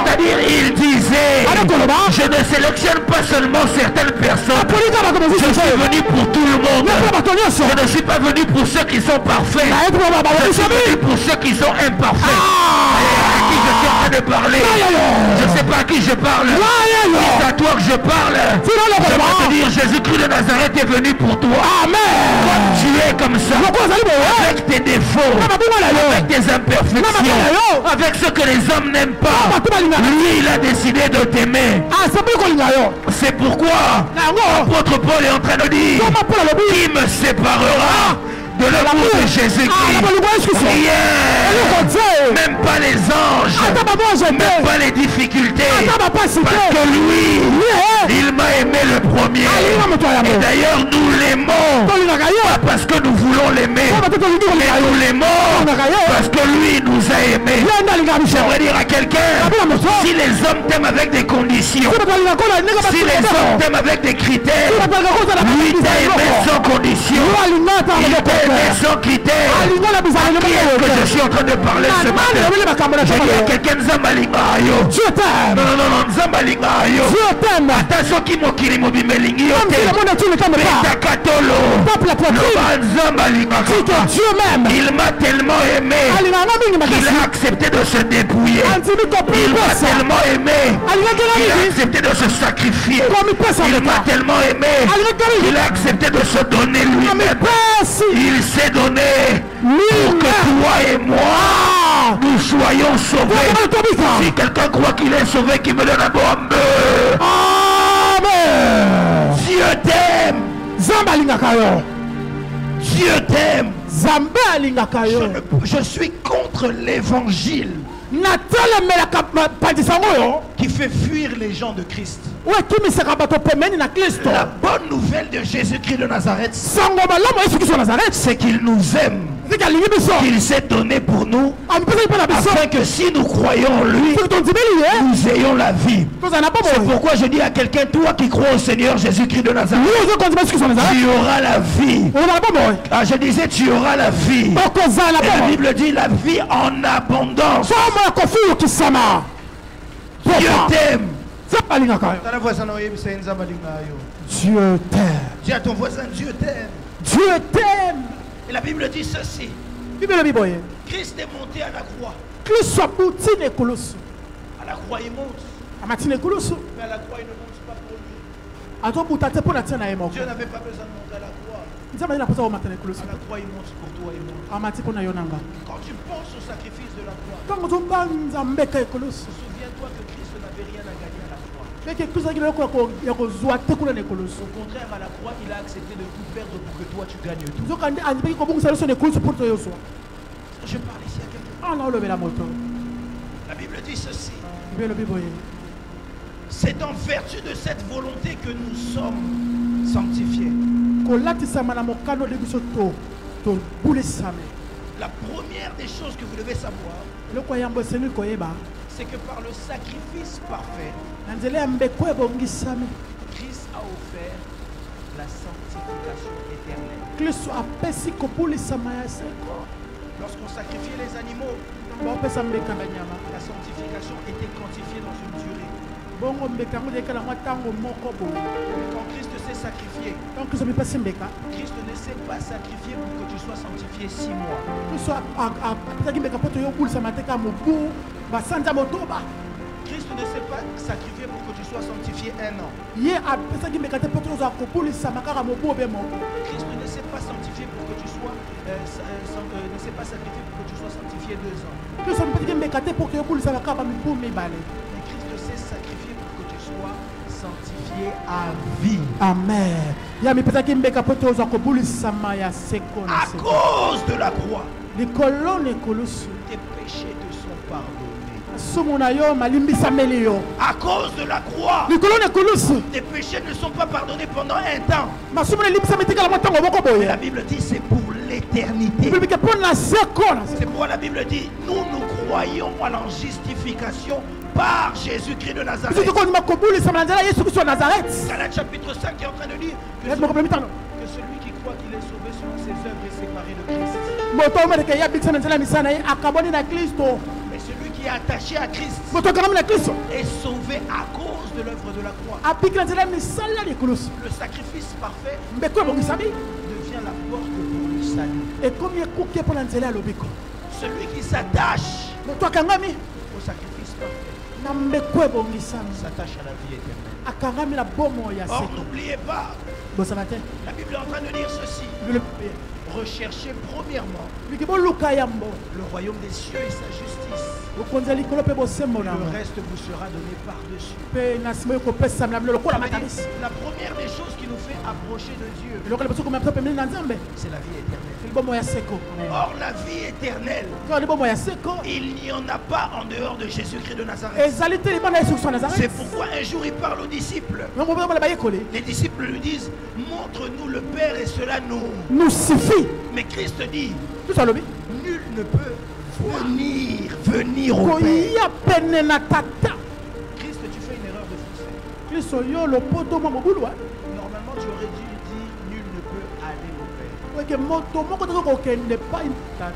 Speaker 5: C'est-à-dire il disait, je ne sélectionne pas seulement certaines personnes. Je suis venu pour tout le monde. Je ne suis pas venu pour ceux qui sont parfaits. Je suis venu pour ceux qui sont imparfaits. À qui je suis en train de parler? Je ne sais pas à qui je parle. C'est à toi que je parle. Je vais te dire, Jésus-Christ de Nazareth est venu pour toi. Comme tu es comme ça, avec tes défauts, avec tes imperfections, avec ce que les hommes n'aiment pas. Lui, il a décidé de t'aimer. C'est pourquoi l'apôtre Paul est en train de dire, qui me séparera de l'amour de Jésus-Christ? Rien, même pas les anges, même pas les difficultés, parce que lui, il m'a aimé le premier. Et d'ailleurs nous l'aimons, pas parce que nous voulons l'aimer, mais nous l'aimons parce que lui nous a aimés. J'aimerais dire à quelqu'un, si les hommes t'aiment avec des conditions, si les hommes t'aiment avec des critères, lui t'a aimé sans condition, il t'a aimé sans critères. Qui est-ce que je suis en train de parler ce matin? Je dis à quelqu'un, Nzambalingayo.
Speaker 2: Dieu t'aime.
Speaker 5: Non, Nzambalingayo.
Speaker 2: Dieu t'aime.
Speaker 5: Attention qui mokili mobimelingi
Speaker 2: Comme si le monde entier ne t'aime pas.
Speaker 5: Betakatolo.
Speaker 2: Tape la poitrine.
Speaker 5: Nzambalingaka.
Speaker 2: Dis que Dieu m'aime.
Speaker 5: Il m'a tellement aimé qu'il a accepté de se dépouiller. Il m'a tellement aimé qu'il a accepté de se sacrifier. Il m'a tellement aimé qu'il a accepté de se donner lui-même. Il s'est donné pour que toi et moi nous soyons sauvés. Si quelqu'un croit qu'il est sauvé, qu'il me donne un bon Amen. Dieu t'aime. Dieu t'aime. Je suis contre l'évangile qui fait fuir les gens de Christ. La bonne nouvelle de Jésus-Christ de Nazareth, c'est qu'il nous aime, qu'il s'est donné pour nous, afin que si nous croyons en lui, nous ayons la vie. C'est pourquoi je dis à quelqu'un, toi qui crois au Seigneur Jésus-Christ de Nazareth, tu auras la vie. Ah, je disais, tu auras la vie. Et la Bible dit la vie en abondance. Dieu t'aime.
Speaker 2: Dieu t'aime.
Speaker 5: Dis à ton voisin, Dieu t'aime.
Speaker 2: Dieu t'aime.
Speaker 5: Et la Bible dit ceci. Christ est monté à la croix. À la croix il monte. Mais à la croix il ne monte pas pour lui. Dieu n'avait pas besoin de monter à la croix. À la croix il monte pour toi et moi. Quand tu penses au sacrifice de la croix, souviens-toi que Christ n'avait rien à gagner à la croix. Au contraire, à la croix, il a accepté de tout perdre pour que toi tu gagnes tout. Je parle ici à quelqu'un. La Bible dit ceci. C'est en vertu de cette volonté que nous sommes sanctifiés. La première des choses que vous devez savoir, c'est que par le sacrifice parfait, Christ a offert la sanctification éternelle. Lorsqu'on sacrifiait les animaux, la sanctification était quantifiée dans une durée. Quand Christ s'est sacrifié, Christ ne s'est pas sacrifié pour que tu sois sanctifié 6 mois. Christ ne s'est pas sacrifié pour que tu sois sanctifié 1 an. Christ ne s'est pas sanctifié pour que tu sois sanctifié 2 ans. sanctifié à vie.
Speaker 2: Amen. Yami petaki mbeka poto oza kobulisama ya seko na
Speaker 5: À
Speaker 2: seko.
Speaker 5: cause de la croix,
Speaker 2: Likolo nekolusu.
Speaker 5: tes péchés te sont pardonnés.
Speaker 2: Sumu na yo malimbisameli yo.
Speaker 5: À cause de la croix,
Speaker 2: Likolo nekolusu.
Speaker 5: tes péchés ne sont pas pardonnés pendant un temps.
Speaker 2: Masumu nelimbisami tikala motango moko
Speaker 5: Mais
Speaker 2: boye.
Speaker 5: la Bible dit c'est pour l'éternité.
Speaker 2: Bibike pona seko na
Speaker 5: C'est
Speaker 2: seko.
Speaker 5: pourquoi la Bible dit nous croyons à la justification par Jésus-Christ de Nazareth.
Speaker 2: Biso toko ndima kobulisama na nzela Yesu Kristo wa Nazareth.
Speaker 5: Galates chapitre 5 qui est en train de dire que
Speaker 2: Yesu moko mitano.
Speaker 5: celui qui croit qu'il est sauvé selon ses œuvres est séparé de Christ.
Speaker 2: Moto omereke ya bikisa na nzela misana ye akaboni na Kristo.
Speaker 5: Mais celui qui est attaché à Christ
Speaker 2: Moto kanami na Kristo.
Speaker 5: est sauvé à cause de l'œuvre de la croix.
Speaker 2: Abiki na nzela misala likulusu.
Speaker 5: Le sacrifice parfait
Speaker 2: Mbeko ebongisami.
Speaker 5: devient la porte pour le salut.
Speaker 2: Ekomi ekuke mpona nzela ya lobiko.
Speaker 5: Celui qui s'attache
Speaker 2: Moto akangami
Speaker 5: au sacrifice parfait
Speaker 2: na mbeko ebongisami.
Speaker 5: s'attache à la vie éternelle.
Speaker 2: Akangami na bomo ya
Speaker 5: Or,
Speaker 2: seko.
Speaker 5: n'oubliez pas,
Speaker 2: Bosana te.
Speaker 5: la Bible est en train de dire ceci. Recherchez premièrement
Speaker 2: Biki boluka yambo.
Speaker 5: le royaume des cieux et sa justice.
Speaker 2: Bokonza likolo pe bosembo na.
Speaker 5: Le reste vous sera donné par-dessus.
Speaker 2: Pe na sima yoko pesa na bilo lokola
Speaker 5: Ça veut dire,
Speaker 2: matabisi.
Speaker 5: la première des choses qui nous fait approcher de Dieu,
Speaker 2: Lokola boso kuma mtope mimi na nzambe.
Speaker 5: c'est la vie éternelle.
Speaker 2: Bomo ya seko.
Speaker 5: Or, la vie éternelle,
Speaker 2: Kwa ni bomo ya seko.
Speaker 5: il n'y en a pas en dehors de Jésus-Christ de Nazareth.
Speaker 2: Ezali te libana Yesu Kristo wa
Speaker 5: C'est
Speaker 2: Nazareth.
Speaker 5: pourquoi un jour il parle aux disciples.
Speaker 2: Ngo bomo la bayekole.
Speaker 5: Les disciples lui disent, montre-nous le Père et cela
Speaker 2: Nous suffit.
Speaker 5: Mais Christ dit,
Speaker 2: Tout ça lobi.
Speaker 5: nul ne peut venir au Père.
Speaker 2: Koya pene na tata.
Speaker 5: Christ, tu fais une erreur de français.
Speaker 2: Kristo yo lopoto mo mobulwa.
Speaker 5: Normalement, tu aurais dû dire, nul ne peut aller au Père.
Speaker 2: Weke moto moko toko kokende pa tata.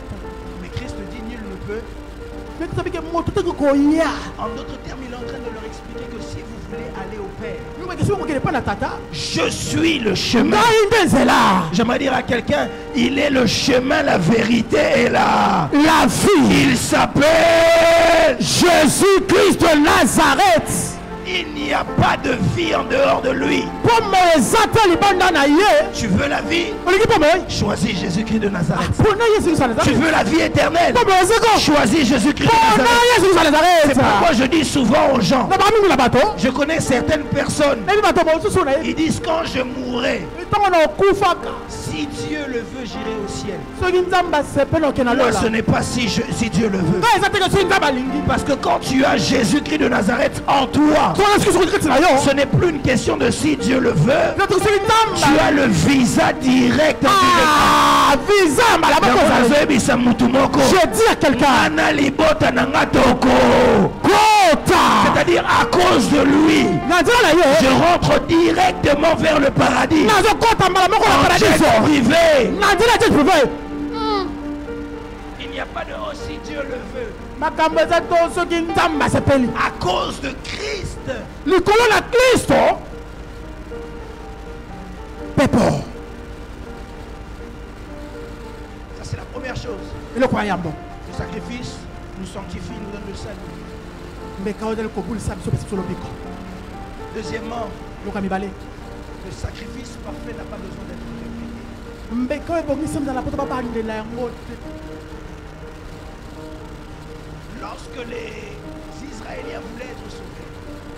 Speaker 5: Mais Christ dit, nul ne peut.
Speaker 2: Mais tu sais que moto toko koya.
Speaker 5: En d'autres termes, il est en train de leur expliquer que si vous voulez aller au Père,
Speaker 2: Nous weke simo kokende pa na tata.
Speaker 5: je suis le chemin.
Speaker 2: Ngai ndezela.
Speaker 5: J'aimerais dire à quelqu'un, il est le chemin, la vérité et la
Speaker 2: vie.
Speaker 5: Il s'appelle
Speaker 2: Jésus-Christ de Nazareth.
Speaker 5: Il n'y a pas de vie en dehors de lui.
Speaker 2: Pomo ezata libanda na ye.
Speaker 5: Tu veux la vie?
Speaker 2: Olingi pomo.
Speaker 5: Choisis Jésus-Christ de Nazareth.
Speaker 2: Pona Yesu Kristo wa
Speaker 5: Tu
Speaker 2: Nazareth.
Speaker 5: veux la vie éternelle?
Speaker 2: Pomo ezeko.
Speaker 5: Choisis Jésus-Christ de
Speaker 2: Pona
Speaker 5: Nazareth.
Speaker 2: Yesu Kristo wa
Speaker 5: C'est
Speaker 2: Nazareth.
Speaker 5: pourquoi je dis souvent aux gens,
Speaker 2: Na ba mingi na bato.
Speaker 5: je connais certaines personnes,
Speaker 2: Ebi bato mo susu na ye.
Speaker 5: ils disent quand je mourrai,
Speaker 2: Ntango na okufaka.
Speaker 5: si Dieu le veut, j'irai au ciel.
Speaker 2: Soki nzamba sepelo ke na
Speaker 5: Moi,
Speaker 2: lola.
Speaker 5: ce n'est pas si Dieu le veut.
Speaker 2: Ngai ezate ke soki nzamba lingi.
Speaker 5: Parce que quand tu as Jésus-Christ de Nazareth en toi,
Speaker 2: Tona soki soki Kristo na yo.
Speaker 5: ce n'est plus une question de si Dieu le veut.
Speaker 2: Nzate soki
Speaker 5: Tu
Speaker 2: nzamba.
Speaker 5: as le visa direct.
Speaker 2: Ah, visa mbala bako za.
Speaker 5: Je
Speaker 2: Je dis à quelqu'un.
Speaker 5: C'est-à-dire à cause de lui,
Speaker 2: Na nzela na ye.
Speaker 5: je rentre directement vers le paradis.
Speaker 2: Nazo kota mbala moko na
Speaker 5: En jet
Speaker 2: paradiso.
Speaker 5: privé.
Speaker 2: Na nzela jet privé.
Speaker 5: Il n'y a pas de oh, si Dieu le veut.
Speaker 2: Makambo eza to soki nzamba sepeli.
Speaker 5: À cause de Christ.
Speaker 2: Likolo na Kristo. Pepo.
Speaker 5: Ça c'est la première chose.
Speaker 2: Eloko ya yambo.
Speaker 5: Le sacrifice nous sanctifie, nous donne le salut.
Speaker 2: Mbeka odele kobulisa biso pesi biso lobiko.
Speaker 5: Deuxièmement,
Speaker 2: Loka mibale.
Speaker 5: le sacrifice parfait n'a pas besoin d'être répété.
Speaker 2: Mbeka oyo ebongisi nzala poto babandela yango te.
Speaker 5: Lorsque les Israéliens voulaient être sauvés,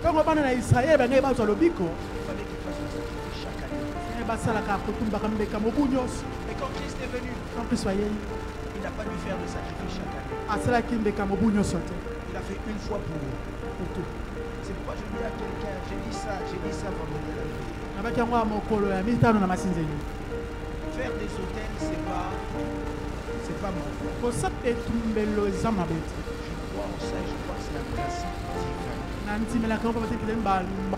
Speaker 2: Ntango bana na Israele bangai bazwa lobiko.
Speaker 5: il fallait qu'ils fassent le sacrifice chaque année.
Speaker 2: Basalaka kotumbaka mbeka mobu nyonso.
Speaker 5: Mais quand Christ est venu,
Speaker 2: Quand Kristo ayei.
Speaker 5: il n'a pas dû faire de sacrifice chaque année.
Speaker 2: Asalaki mbeka mobu nyonso te.
Speaker 5: Il a fait une fois pour tout. C'est pourquoi je dis à quelqu'un, j'ai dit ça vendredi à la nuit.
Speaker 2: Nabaki yango ya mokolo ya mitano na masinzeli.
Speaker 5: Faire des hôtels, c'est pas mon fait.
Speaker 2: Kosala etumbelo eza mabe te.
Speaker 5: Je crois en ça et je crois que c'est un principe divin.
Speaker 2: Nandimelaka yango mpe bateki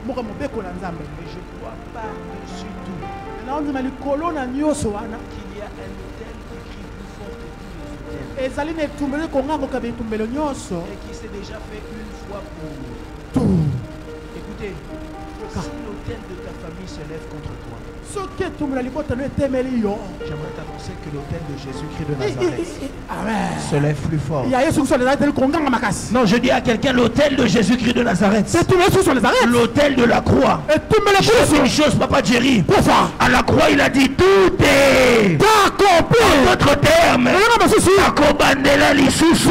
Speaker 2: moko mobeko na Nzambe.
Speaker 5: Mais je crois par-dessus tout
Speaker 2: Naondima likolo na nyonso wana.
Speaker 5: qu'il y a un hôtel qui crie plus fort que tous les hôtels.
Speaker 2: Ezali na etumbelo ekongangoka bitumbelo nyonso.
Speaker 5: Et qui s'est déjà fait une fois pour
Speaker 2: Tout.
Speaker 5: Écoutez, si l'hôtel l'autel de ta famille se lève contre toi,
Speaker 2: J'aimerais
Speaker 5: t'annoncer que l'autel de Jésus-Christ de Nazareth
Speaker 2: Amen.
Speaker 5: se lève plus fort.
Speaker 2: Il y a Yesu sur les arrêts de Konga Makasi.
Speaker 5: Non, je dis à quelqu'un, l'autel de Jésus-Christ de Nazareth,
Speaker 2: C'est tout le sur les arrêts.
Speaker 5: l'autel de la croix.
Speaker 2: Et tout me
Speaker 5: Je fais une
Speaker 2: le
Speaker 5: chose, Papa Jerry.
Speaker 2: Pourquoi?
Speaker 5: À la croix, il a dit tout est.
Speaker 2: Accompli.
Speaker 5: En d'autres termes, Akobandela lisusu.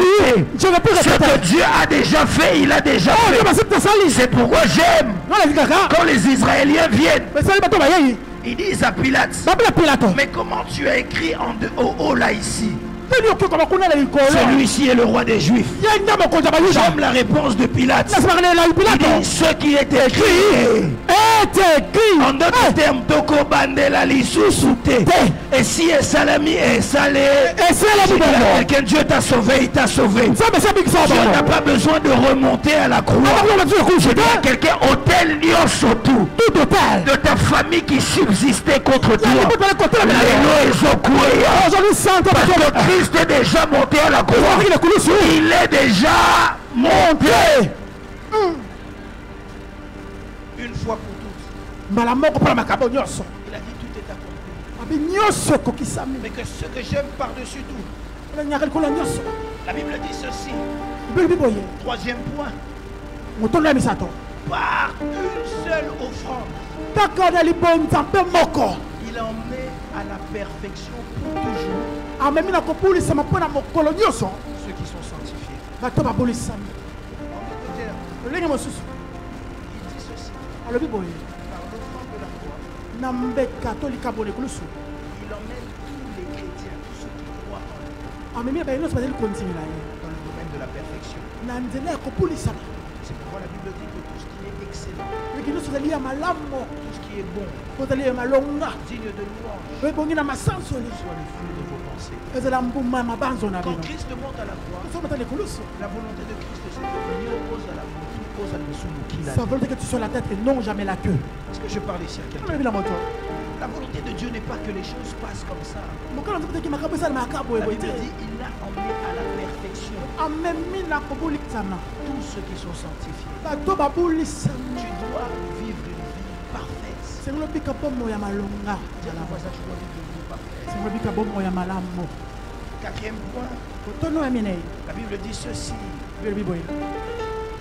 Speaker 2: Je ne peux
Speaker 5: Ce
Speaker 2: répéter.
Speaker 5: que Dieu a déjà fait, il a déjà
Speaker 2: Oh, je
Speaker 5: fait.
Speaker 2: vais passer ça liste.
Speaker 5: C'est pourquoi j'aime
Speaker 2: Non, les gars.
Speaker 5: quand les Israéliens viennent,
Speaker 2: Mais ça, il va tomber.
Speaker 5: ils disent à Pilate,
Speaker 2: Pilato.
Speaker 5: mais comment tu as écrit au haut là ici?
Speaker 2: Celui-ci
Speaker 5: Celui-ci est le roi des Juifs. J'aime la réponse de Pilate. Il dit ce qui est écrit. En d'autres termes, Toko Bandela Lisusoute. Et si Salami est salé, quelqu'un, Dieu t'a sauvé, il t'a sauvé. Dieu n'a pas besoin de remonter à la croix. Je dis à quelqu'un, hôtel surtout de ta famille qui subsistait contre toi. Parce que Christ est déjà monté à la croix. Il est déjà monté. Une fois pour toutes. Il a dit tout est accompli. Mais que ce que j'aime par-dessus tout, la Bible dit ceci. Troisième point. Par une seule offrande, il a emmené à la perfection pour toujours ceux qui sont sanctifiés. En d'autres termes, il dit ceci. Par l'offrande de la croix, il emmène tous les chrétiens, tous ceux qui croient en lui, dans le domaine de la perfection. C'est pourquoi la Bible dit que tout ce qui est excellent, tout ce qui est bon, digne de louange, soit le fruit de vos pensées. Quand Christ monte à la croix, la volonté de Christ c'est de venir aux
Speaker 2: Ça veut dire que tu sois la tête et non jamais la queue.
Speaker 5: Est-ce que je parle ici à quelqu'un? La volonté de Dieu n'est pas que les choses passent comme ça. La Bible dit il l'a emmené à la perfection. Tous ceux qui sont sanctifiés. Tu dois vivre une vie parfaite. Dis à la voisin, tu dois vivre une vie parfaite. Quatrième point, la Bible dit ceci.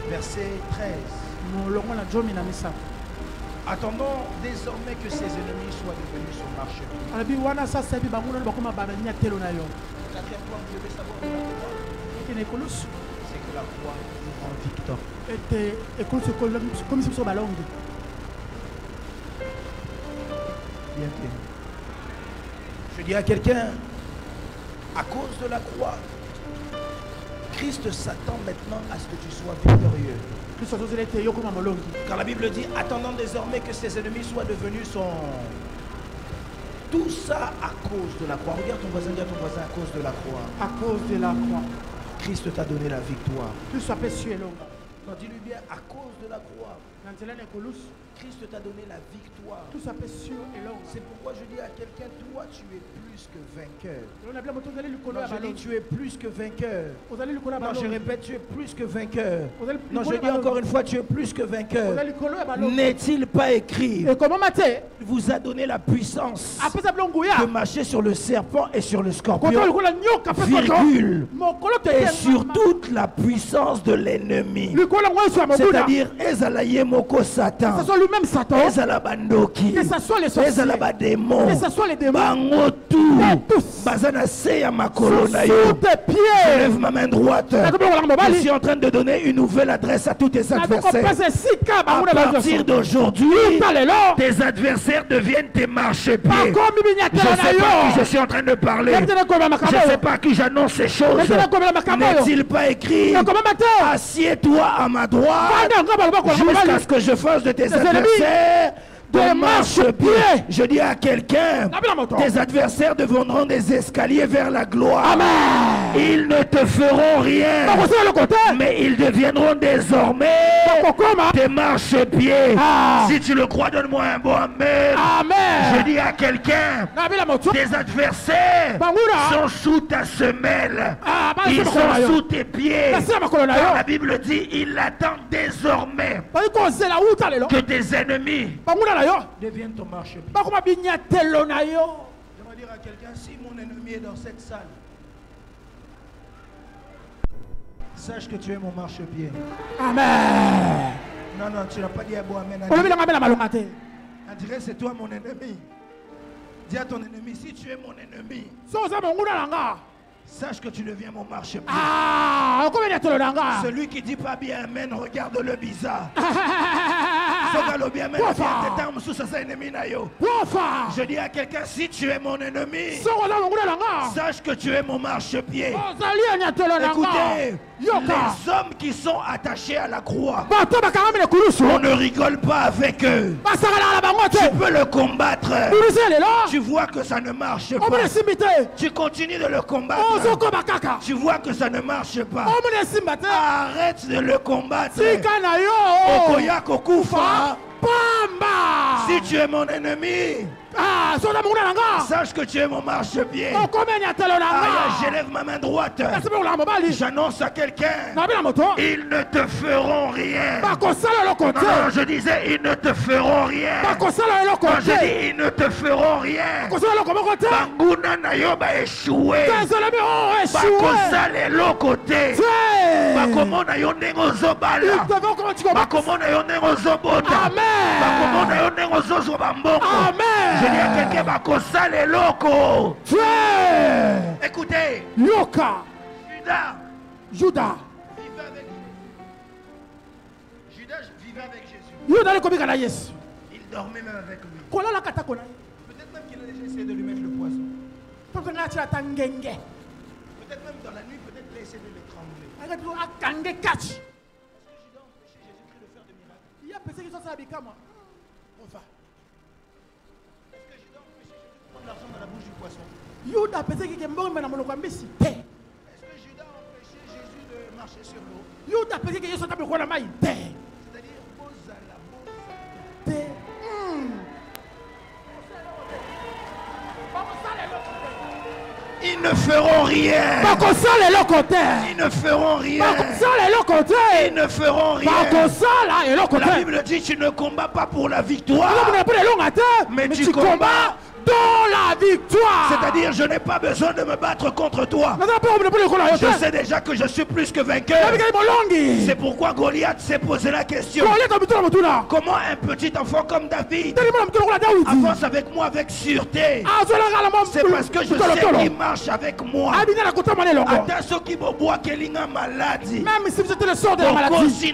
Speaker 5: Verset 13. Attendons désormais que ses ennemis soient devenus son marchepied. Quatrième point, vous devez savoir de la croix, c'est que la croix nous rend victoire. Bien fait. Je dis à quelqu'un, à cause de la croix, Christ s'attend maintenant à ce que tu sois victorieux. Car la Bible dit, attendant désormais que ses ennemis soient devenus son... Tout ça à cause de la croix. Regarde ton voisin, dis à ton voisin, à cause de la croix.
Speaker 2: À cause de la croix.
Speaker 5: Christ t'a donné la victoire.
Speaker 2: Non,
Speaker 5: dis-lui bien, à cause de la croix. Christ t'a donné la victoire. C'est pourquoi je dis à quelqu'un, toi tu es plus que vainqueur. Non, je dis tu es plus que vainqueur. Non, je répète, tu es plus que vainqueur. Non, je dis encore une fois, tu es plus que vainqueur. N'est-il pas écrit? Il vous a donné la puissance de marcher sur le serpent et sur le scorpion, virgule, et sur toute la puissance de l'ennemi. C'est-à-dire, Ezalaye Moko Satan,
Speaker 2: lui-même Satan,
Speaker 5: Ezalabandoki,
Speaker 2: que ce soit les sorciers,
Speaker 5: Ezalabadémon,
Speaker 2: que ce soit les démons,
Speaker 5: Bangotu, Bazana Seya Makolonayo.
Speaker 2: sous tes pieds.
Speaker 5: Je lève ma main droite. Je suis en train de donner une nouvelle adresse à tous tes adversaires. À partir d'aujourd'hui, tes adversaires deviennent tes marchepieds. Je ne sais pas à qui je suis en train de parler. Je ne sais pas à qui j'annonce ces choses. N'est-il pas écrit? Assieds-toi à ma droite jusqu'à ce que je fasse de tes adversaires de marche-pied. Je dis à quelqu'un, tes adversaires deviendront des escaliers vers la gloire. Amen. Ils ne te feront rien, mais ils deviendront désormais tes marchepieds.
Speaker 2: Ah.
Speaker 5: Si tu le crois, donne-moi un bon amen.
Speaker 2: Amen.
Speaker 5: Je dis à quelqu'un, tes adversaires sont sous ta semelle. Ils sont sous tes pieds. Car la Bible dit, ils l'attendent désormais que tes ennemis deviennent ton marchepied.
Speaker 1: J'aimerais dire à quelqu'un, si mon ennemi est dans cette salle, sache que tu es mon marchepied.
Speaker 2: Amen.
Speaker 1: Non, non, tu n'as pas dit un bon amen. On dirait c'est toi mon ennemi. Dis à ton ennemi, si tu es mon ennemi, sache que tu deviens mon marchepied. Celui qui dit pas bien amen, regarde-le bizarre. Je dis à quelqu'un, si tu es mon ennemi, sache que tu es mon marchepied. Écoutez, les hommes qui sont attachés à la croix, on ne rigole pas avec eux. Tu peux le combattre. Tu vois que ça ne marche pas. Tu continues de le combattre. Tu vois que ça ne marche pas. Arrête de le combattre. Okoya kokufa. Si tu es mon ennemi, sache que tu es mon marchepied. Je lève ma main droite. J'annonce à quelqu'un, ils ne te feront rien. Non, je disais, ils ne te feront rien. Quand je dis, ils ne te feront rien. Banguna nayoba échoué. Bakosale l'autre. Bakomona yo nengo zobala. Bakomona yo nengo zobota. Bakomona yo nengo zozo bamboko. Je dis à quelqu'un, bakosale loko. Écoutez. Judas vivait avec Jésus. Judas vivait avec Jésus. Il dormait même avec lui. Peut-être même qu'il a déjà essayé de lui mettre le poison. Peut-être même dans la nuit, peut-être qu'il a essayé de l'étrangler. Est-ce que Judas empêchait Jésus-Christ de faire des miracles? Est-ce que Judas empêchait Jésus de prendre l'argent dans la bouche du poisson? Est-ce que Judas empêchait Jésus de marcher sur l'eau? C'est-à-dire, ils ne feront rien. Ils ne feront rien. Ils ne feront rien. La Bible dit, tu ne combats pas pour la victoire, mais tu combats dans la victoire. C'est-à-dire, je n'ai pas besoin de me battre contre toi. Je sais déjà que je suis plus que vainqueur. C'est pourquoi Goliath s'est posé la question. Comment un petit enfant comme David avance avec moi avec sûreté? C'est parce que je sais qu'il marche avec moi. Attends ceux qui me voient qu'il y a maladie.
Speaker 2: Même si vous êtes le sort de la maladie,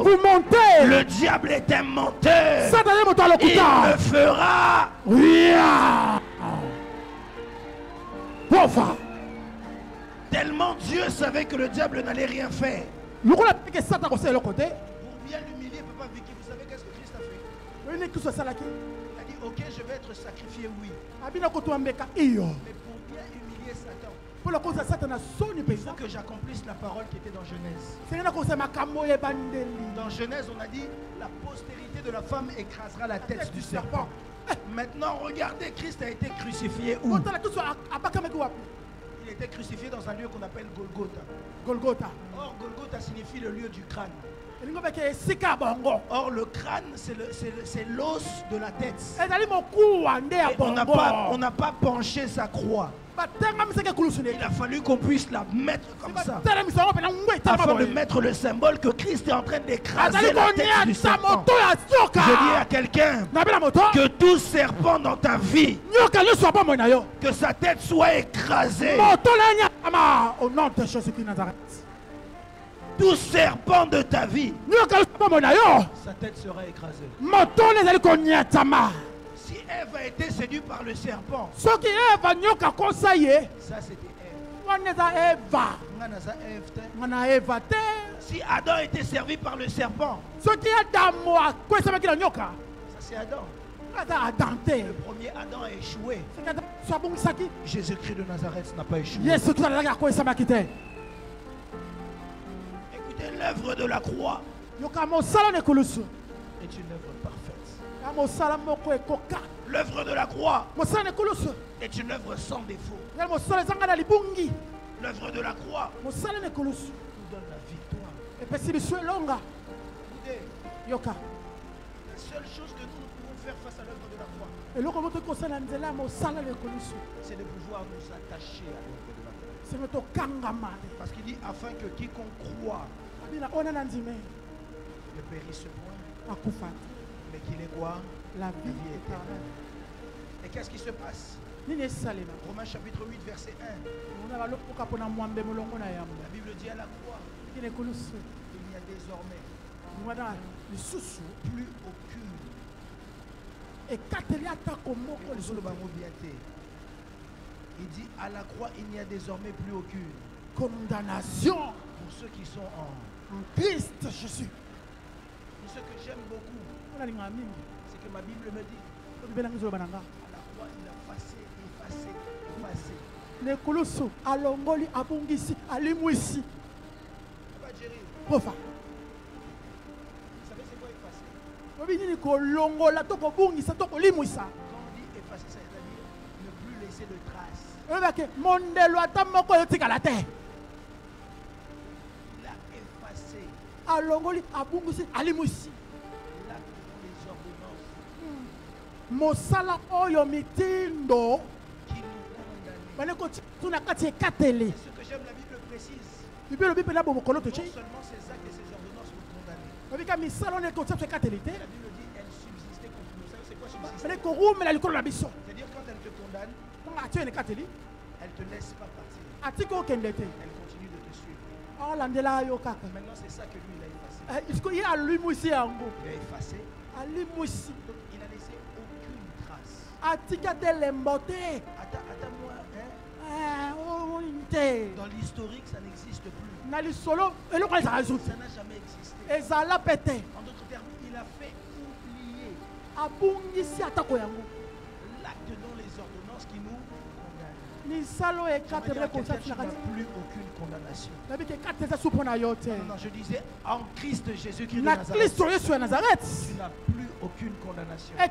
Speaker 2: vous montez.
Speaker 5: Le diable est un menteur. Il
Speaker 2: Il
Speaker 5: ne fera
Speaker 2: rien.
Speaker 5: Tellement Dieu savait que le diable n'allait rien faire. Pour bien l'humilier, il ne peut pas vécu. Vous savez qu'est-ce que Christ a fait? Il a dit, ok, je vais être sacrifié, oui. Mais pour bien humilier Satan, il faut que j'accomplisse la parole qui était dans Genèse. Dans Genèse, on a dit, la postérité de la femme écrasera la tête du serpent. Maintenant, regardez, Christ a été crucifié où? Il a été crucifié dans un lieu qu'on appelle Golgotha. Or, Golgotha signifie le lieu du crâne. Or, le crâne, c'est l'os de la tête. Et on n'a pas penché sa croix. Il a fallu qu'on puisse la mettre comme ça, afin de mettre le symbole que Christ est en train d'écraser la tête du serpent. Je dis à quelqu'un que tout serpent dans ta vie, que sa tête soit écrasée. Tout serpent de ta vie, sa tête sera écrasée. Si Ève a été séduite par le serpent, ça c'était Ève. Si Adam a été servi par le serpent, ça c'est Adam. Le premier Adam a échoué. Jésus-Christ de Nazareth n'a pas échoué. Écoutez, l'œuvre de la croix
Speaker 1: est une œuvre parfaite. L'œuvre de la croix est une œuvre sans défaut. L'œuvre de la croix nous donne la victoire. Écoutez, la seule chose que nous pouvons faire face à l'œuvre de la croix, c'est de pouvoir nous attacher à l'œuvre de la croix. Parce qu'il dit afin que quiconque croit ne périsse point, mais qu'il ait quoi? La vie éternelle. Et qu'est-ce qui se passe? Romains chapitre 8 verset 1. La Bible dit à la croix, il n'y a désormais plus aucune. Il dit à la croix, il n'y a désormais plus aucune
Speaker 2: condamnation
Speaker 1: pour ceux qui sont en
Speaker 2: Christ Jésus.
Speaker 1: Et ce que j'aime beaucoup, c'est que ma Bible me dit à la croix, il a effacé.
Speaker 2: Nekulusu alongoli abungisi alimwisi. Profa.
Speaker 1: Vous savez c'est quoi effacer?
Speaker 2: Obini kolongola toko bungisa toko limwisa.
Speaker 1: Quand on dit effacer, ça veut dire ne plus laisser de traces.
Speaker 2: Obake mondelo atamoko yotikala te.
Speaker 1: Il a effacé.
Speaker 2: Alongoli abungisi alimwisi.
Speaker 1: Là les ordonnances.
Speaker 2: Mosala oyo mitindo
Speaker 1: Qui nous condamnait.
Speaker 2: c'est ce
Speaker 1: que j'aime, la Bible précise. Non seulement ces actes et ces ordonnances nous condamnaient. La Bible dit elle subsistait contre nous. C'est quoi subsister? C'est-à-dire quand elle te condamne, elle ne te laisse pas partir. Elle continue de te suivre. Maintenant c'est ça que lui il a effacé. Il a effacé. Donc il a laissé aucune trace. Attends-moi, dans l'historique, ça n'existe plus. Ça n'a jamais existé. En d'autres termes, il a fait oublier l'acte dans les ordonnances qui nous condamnent. Tu n'as plus aucune condamnation. Non, je disais, en Christ Jésus-Christ de Nazareth, tu n'as plus aucune condamnation. Oh,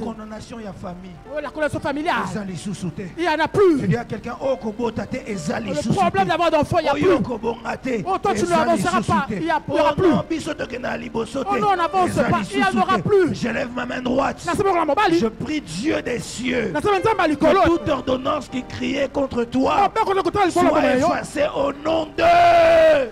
Speaker 1: condamnation, il y a famille.
Speaker 2: Il y en a plus.
Speaker 1: Je dis à quelqu'un, oh,
Speaker 2: Le problème d'avoir d'enfants, il n'y a plus. Oh, toi, tu ne l'avanceras pas. Il n'y aura plus. Oh non, on n'avance pas. Il n'y en aura plus.
Speaker 1: Je lève ma main droite. Je prie Dieu des cieux.
Speaker 2: Que
Speaker 1: Toute ordonnance qui criait contre toi soit effacée au nom de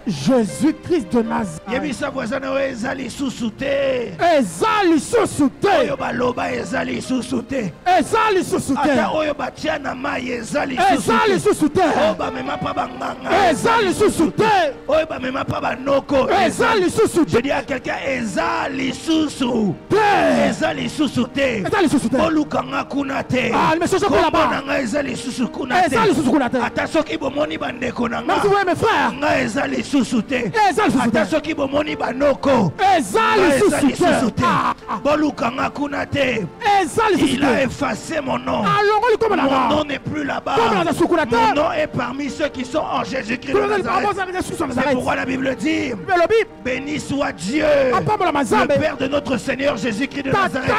Speaker 2: Jésus-Christ de Nazareth.
Speaker 1: Yebisa voisin ezali susute.
Speaker 2: Ezali susute.
Speaker 1: Oyo baloba ezali susute.
Speaker 2: Ezali susute.
Speaker 1: Ata oyo batia na mai ezali
Speaker 2: Ezali susute.
Speaker 1: Oyo bamema pa banganga.
Speaker 2: Ezali susute.
Speaker 1: Oyo bamema pa banoko.
Speaker 2: Ezali susute.
Speaker 1: Je dis à quelqu'un ezali susu. Ezali susute.
Speaker 2: Ezali susute.
Speaker 1: Olukanga kuna te.
Speaker 2: Ah, mais ce là bas.
Speaker 1: Nga ezali susu kuna te.
Speaker 2: Ezali susu kuna te.
Speaker 1: Ata soki bomoni bandeko na nga.
Speaker 2: Merci vous mes frères.
Speaker 1: Nga ezali susu te.
Speaker 2: Ezali susu te.
Speaker 1: Ata soki bomoni banoko.
Speaker 2: Ezali susu te.
Speaker 1: Bolukanga kuna te.
Speaker 2: Ezali susu te.
Speaker 1: Il a effacé mon nom. Mon nom n'est plus là-bas. Mon nom est parmi ceux qui sont en Jésus-Christ de Nazareth. C'est pourquoi la Bible dit béni soit Dieu, le Père de notre Seigneur Jésus-Christ de Nazareth,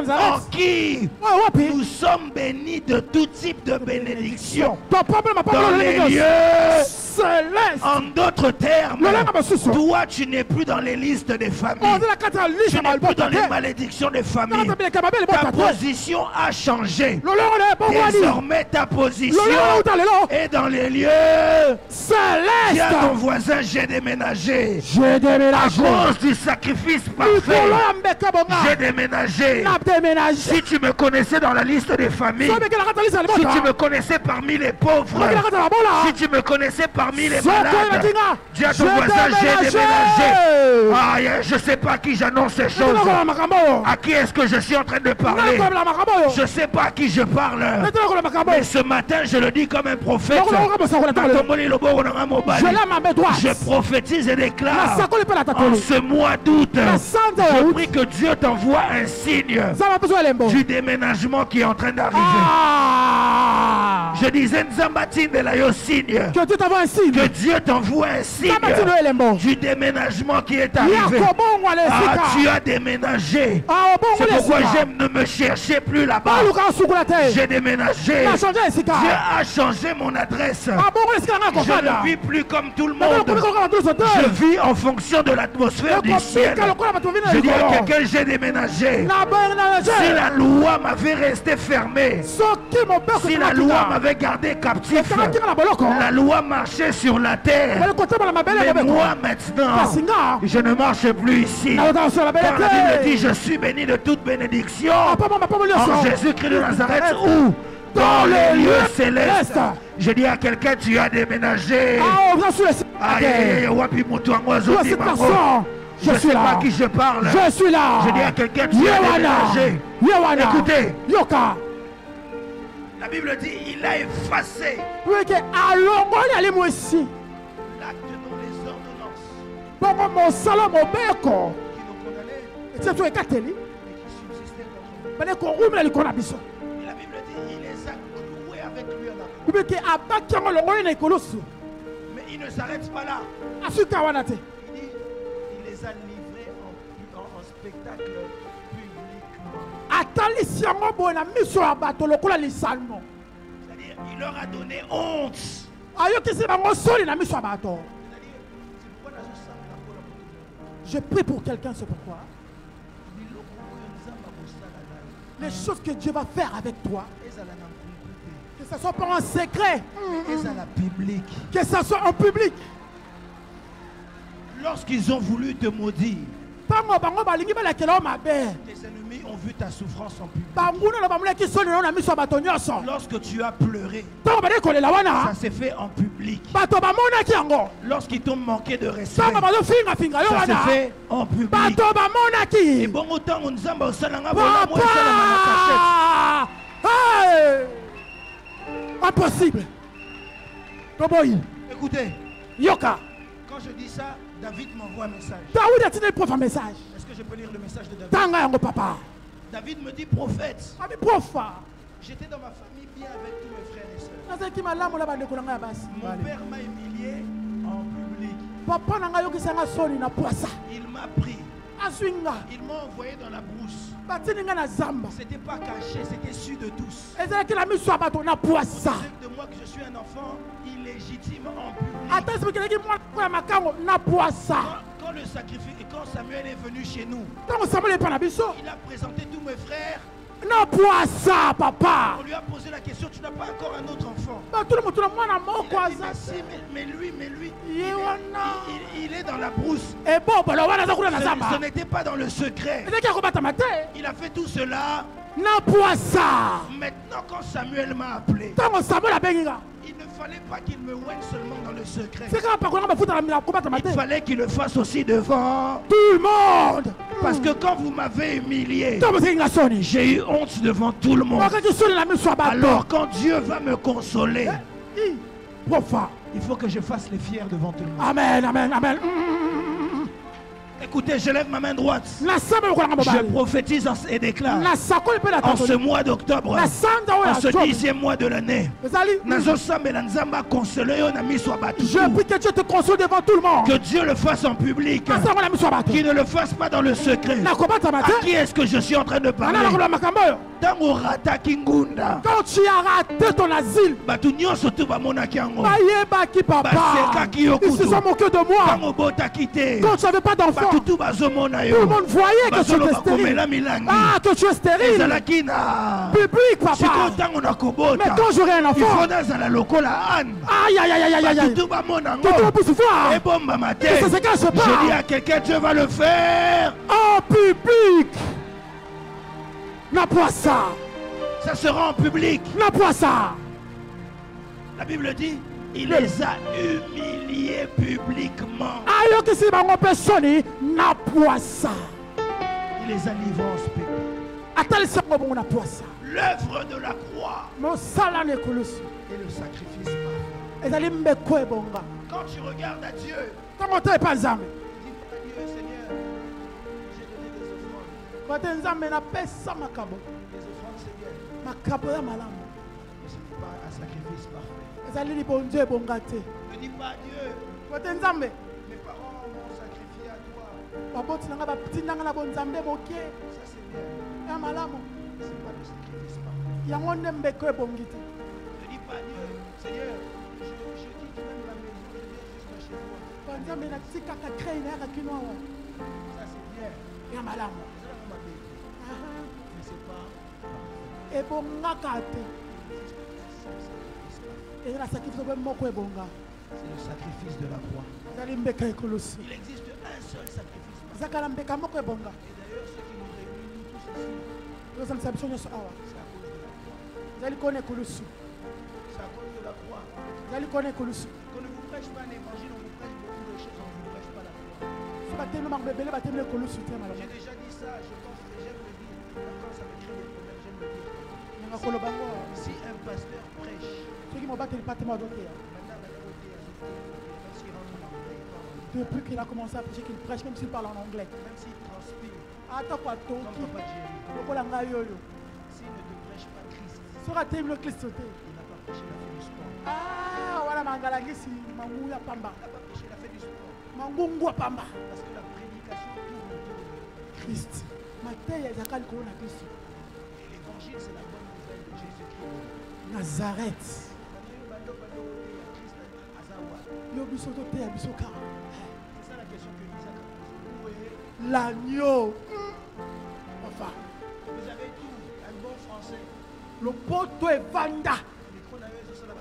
Speaker 1: en qui nous sommes bénis de tout type de bénédiction dans les lieux célestes. En d'autres termes, toi tu n'es plus dans les listes des familles, tu n'es plus dans les malédictions des familles. Ta position a changé. Désormais ta position est dans les lieux célestes. Dis à ton voisin, j'ai déménagé.
Speaker 2: J'ai déménagé.
Speaker 1: À cause du sacrifice parfait, j'ai déménagé. Si tu me connaissais dans la liste des familles, si tu me connaissais parmi les pauvres, si tu me connaissais parmi les malades, dis à ton voisin, j'ai déménagé. Ah, je ne sais pas à qui j'annonce ces choses. À qui est-ce que je suis en train de parler? Je ne sais pas à qui je parle. Mais ce matin, je le dis comme un prophète. Je prophétise et déclare en ce mois d'août, je prie que Dieu t'envoie un signe du déménagement qui est en train d'arriver. Je disais Nzambatine de la yo signe.
Speaker 2: Que Dieu t'envoie un signe.
Speaker 1: Que Dieu t'envoie un signe du déménagement qui est arrivé. Ah, tu as déménagé. C'est pourquoi j'aime ne me chercher plus là-bas. J'ai déménagé. Dieu a changé mon adresse. Je ne vis plus comme tout le monde. Je vis en fonction de l'atmosphère du ciel. Je dis à quelqu'un, j'ai déménagé. Si la loi m'avait resté fermée, si la loi m'avait gardé captif, la loi marchait sur la terre. Mais moi maintenant, je ne marche plus ici. Car la Bible dit, je suis béni de toute bénédiction en Jésus-Christ de Nazareth, ou dans les lieux célestes. Je dis à quelqu'un, tu as déménagé. Je sais pas qui je parle.
Speaker 2: Je suis là.
Speaker 1: Je dis à quelqu'un, tu as déménagé. Écoutez. La Bible dit, il a effacé l'acte dans les ordonnances qui nous condamnaient et qui subsistaient dans notre vie. Et la Bible dit, il les a cloués avec lui à la croix. Mais il ne s'arrête pas là. Il dit, il les a livrés en spectacle publiquement. C'est-à-dire, il leur a donné honte.
Speaker 2: Je prie pour quelqu'un, c'est pourquoi les choses que Dieu va faire avec toi, que ce soit pas en secret, que ce soit en public.
Speaker 1: Lorsqu'ils ont voulu te maudire, tes ennemis ont vu ta souffrance en public. Lorsque tu as pleuré, ça s'est fait en public. Lorsqu'ils t'ont manqué de respect, ça s'est fait en public. Et bon autant on nous a
Speaker 2: impossible.
Speaker 1: Écoutez,
Speaker 2: Yoka.
Speaker 1: Quand je dis ça, David m'envoie un message. Est-ce que je peux lire le message de David? David me dit, prophète, j'étais dans ma famille bien avec tous mes frères et sœurs. Mon père m'a humilié en public. Il m'a pris. Il m'a envoyé dans la brousse. C'était pas caché, c'était su de tous. On disait de moi que je suis un enfant illégitime en public. Quand le sacrifice, quand Samuel est venu chez nous, il a présenté tous mes frères. Papa. On lui a posé la question, tu n'as pas encore un autre enfant? Mais lui, il est dans la brousse. Ce n'était pas dans le secret. Il a fait tout cela. Maintenant, quand Samuel m'a appelé, il ne fallait pas qu'il me voie seulement dans le secret. Il fallait qu'il le fasse aussi devant tout le monde. Parce que quand vous m'avez humilié, j'ai eu honte devant tout le monde. Alors quand Dieu va me consoler, il faut que je fasse les fiers devant tout le monde.
Speaker 2: Amen, amen, amen.
Speaker 1: Écoutez, je lève ma main droite. Je prophétise et déclare en ce mois d'octobre, en ce 10e mois de l'année,
Speaker 2: je prie que Dieu te console devant tout le monde.
Speaker 1: Que Dieu le fasse en public, qu'il ne le fasse pas dans le secret. À qui est-ce que je suis en train de parler?
Speaker 2: Quand tu as raté ton asile, ils se sont moqués de moi. Quand tu n'avais pas d'enfant, tout le monde voyait que tu étais stérile. Ah, que tu es stérile. Public, papa. Mais quand j'aurai un enfant, aïe, aïe, aïe, aïe, aïe, que tout le monde puisse voir. Et c'est ce que je parle.
Speaker 1: Je dis à quelqu'un, Dieu va le faire
Speaker 2: en public. N'a pas ça.
Speaker 1: Ça sera en public.
Speaker 2: N'a pas ça.
Speaker 1: La Bible dit, il les a humiliés publiquement.
Speaker 2: Il les
Speaker 1: a livrés en spectacle. L'œuvre de la croix et le sacrifice parfait. Quand tu regardes à Dieu, dis pas à Dieu, Seigneur, j'ai donné des offrandes. Les offrandes, Seigneur. pas un sacrifice parfait.
Speaker 2: ezali libonzo ebonga te.
Speaker 1: Ne dis pas Dieu.
Speaker 2: Kote nzambe
Speaker 1: Mes parents m'ont sacrifié à toi.
Speaker 2: babotinanga batindanga na bonzambe moke
Speaker 1: Ça c'est bien.
Speaker 2: ya malamu
Speaker 1: Mais c'est pas le sacrifice parfait.
Speaker 2: yango nde mbeko ebongi te.
Speaker 1: Ne dis pas Dieu. Seigneur, je quitte même la maison. Je viens jusqu'à chez toi.
Speaker 2: banzambe natikaka krei nayaka kino awa
Speaker 1: Ça c'est bien.
Speaker 2: ya malamu
Speaker 1: C'est là qu'on m'a dit. Mais c'est pas parfait.
Speaker 2: ebongaka te.
Speaker 1: C'est le sacrifice parfait.
Speaker 2: eza na sacrifice obe moko ebonga
Speaker 1: C'est le sacrifice de la croix.
Speaker 2: ezali mbeka ekolosi
Speaker 1: Il existe un seul sacrifice parfait.
Speaker 2: eza kala mbeka moko ebonga
Speaker 1: Et d'ailleurs, ce qui nous réunit nous tous ici,
Speaker 2: ezosalisa biso nyonso awa
Speaker 1: c'est à cause de la croix.
Speaker 2: ezali kona ekolosi
Speaker 1: C'est à cause de la croix.
Speaker 2: ezali kona ekolosi
Speaker 1: Qu'on ne vous prêche pas un évangile, on vous prêche beaucoup de choses, on ne vous prêche pas la croix.
Speaker 2: so batemi makambo ebele batemi ekolosi te
Speaker 1: J'ai
Speaker 2: malamu
Speaker 1: déjà dit ça, je pense que j'aime le dire. Quand ça me crée des problèmes, j'aime le dire.
Speaker 2: nanga koloba ngo
Speaker 1: Si un pasteur prêche,
Speaker 2: soki mobateli patema azoteya
Speaker 1: maintenant, même s'il rentre en anglais, il parle en anglais,
Speaker 2: depuis qu'il a commencé à prêcher qu'il prêche même s'il parle en anglais
Speaker 1: même s'il transpire,
Speaker 2: atako
Speaker 1: comme
Speaker 2: atoki
Speaker 1: Papa Jerry,
Speaker 2: lokola ngai oyo
Speaker 1: s'il ne te prêche pas Christ,
Speaker 2: soki atemi no kristo te
Speaker 1: il n'a pas prêché la fin du sport.
Speaker 2: wana mangalangisi mangu ya pamba
Speaker 1: Il n'a pas prêché la fin du sport.
Speaker 2: mangungu ya pamba
Speaker 1: Parce que la prédication tourne autour de
Speaker 2: christ mateya ezaka likolo na kristo
Speaker 1: Et l'évangile, c'est la bonne nouvelle de Jésus-Christ.
Speaker 2: nazareth
Speaker 1: C'est
Speaker 2: yo biso toteya biso kaka
Speaker 1: ça la question que Isaac a posée. Où est
Speaker 2: l'agneau enfin
Speaker 1: Vous avez tout, un bon français.
Speaker 2: lopoto evanda
Speaker 1: Mais qu'on avait sur la